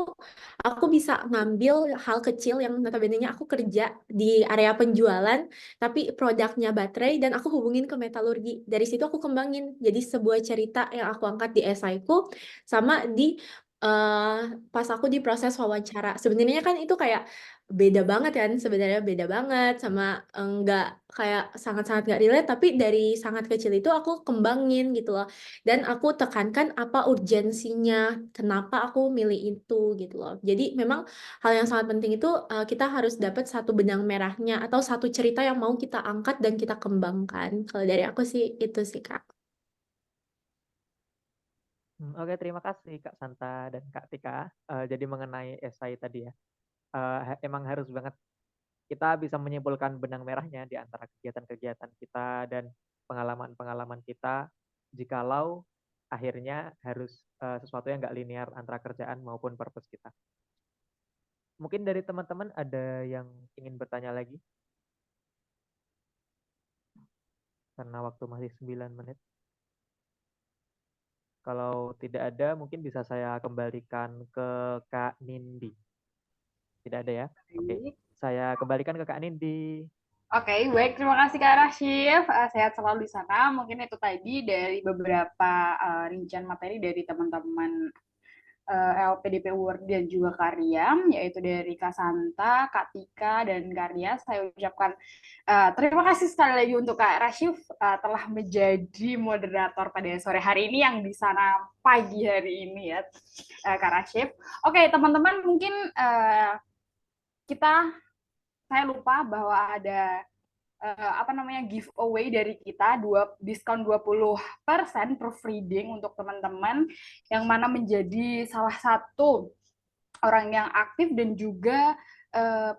Speaker 9: aku bisa ngambil hal kecil yang notabene-nya aku kerja di area penjualan, tapi produknya baterai dan aku hubungin ke metalurgi. Dari situ aku kembangin jadi sebuah cerita yang aku angkat di esaiku sama di pas aku di proses wawancara. Sebenarnya kan itu kayak beda banget kan, sebenarnya beda banget sama enggak kayak sangat-sangat nggak relate, tapi dari sangat kecil itu aku kembangin gitu loh. Dan aku tekankan apa urgensinya, kenapa aku milih itu gitu loh. Jadi memang hal yang sangat penting itu kita harus dapat satu benang merahnya atau satu cerita yang mau kita angkat dan kita kembangkan. Kalau dari aku sih itu sih Kak.
Speaker 7: Oke, terima kasih Kak Santa dan Kak Tika. Jadi mengenai esai tadi ya, emang harus banget kita bisa menyimpulkan benang merahnya di antara kegiatan-kegiatan kita dan pengalaman-pengalaman kita, jikalau akhirnya harus sesuatu yang nggak linear antara kerjaan maupun purpose kita. Mungkin dari teman-teman ada yang ingin bertanya lagi? Karena waktu masih 9 menit. Kalau tidak ada, mungkin bisa saya kembalikan ke Kak Nindi. Tidak ada ya? Oke. Saya kembalikan ke Kak Nindi.
Speaker 1: Oke, baik. Terima kasih Kak Rashif. Sehat selalu di sana. Mungkin itu tadi dari beberapa rincian materi dari teman-teman LPDP World dan juga Karyam, yaitu dari Kak Santa, Kak Tika, dan Karya. Saya ucapkan terima kasih sekali lagi untuk Kak Rashif telah menjadi moderator pada sore hari ini yang di sana pagi hari ini ya, Kak Rashif. Oke, teman-teman, mungkin saya lupa bahwa ada giveaway dari kita, diskon 20% proofreading untuk teman-teman yang mana menjadi salah satu orang yang aktif dan juga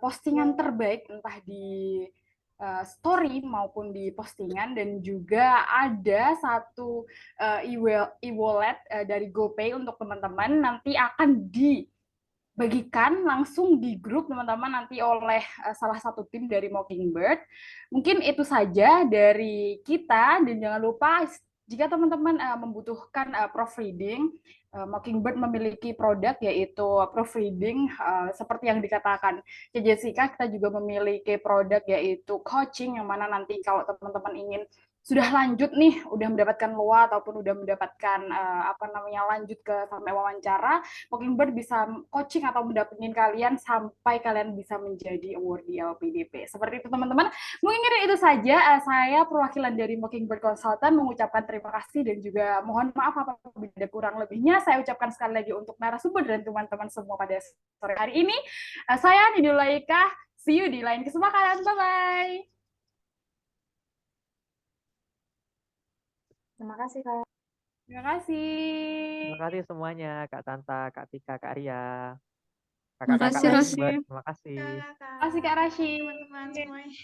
Speaker 1: postingan terbaik entah di story maupun di postingan, dan juga ada satu e-wallet dari GoPay untuk teman-teman, nanti akan bagikan langsung di grup teman-teman nanti oleh salah satu tim dari Mockingbird. Mungkin itu saja dari kita, dan jangan lupa Jika teman-teman membutuhkan proofreading, Mockingbird memiliki produk yaitu proofreading seperti yang dikatakan Jessica, kita juga memiliki produk yaitu coaching, yang mana nanti kalau teman-teman ingin sudah lanjut nih, udah mendapatkan LOA ataupun udah mendapatkan lanjut ke sampai wawancara, Mockingbird bisa coaching atau mendampingin kalian sampai kalian bisa menjadi awardee LPDP. Seperti itu teman-teman. Mungkin itu saja, saya perwakilan dari Mockingbird Consultant mengucapkan terima kasih dan juga mohon maaf apabila ada kurang lebihnya. Saya ucapkan sekali lagi untuk narasumber dan teman-teman semua pada sore hari ini. Saya Nidul Laika, see you di lain kesempatan. Bye-bye.
Speaker 10: Terima kasih, Kak.
Speaker 1: Terima kasih.
Speaker 7: Terima kasih semuanya, Kak Santa, Kak Tika, Kak Ria,
Speaker 6: Terima
Speaker 7: kakak-kakak
Speaker 6: kasih, Rasi.
Speaker 7: Mockingbird. Terima kasih.
Speaker 3: Kak,
Speaker 1: Terima kasih Kak Rashid.
Speaker 3: teman-teman semuanya.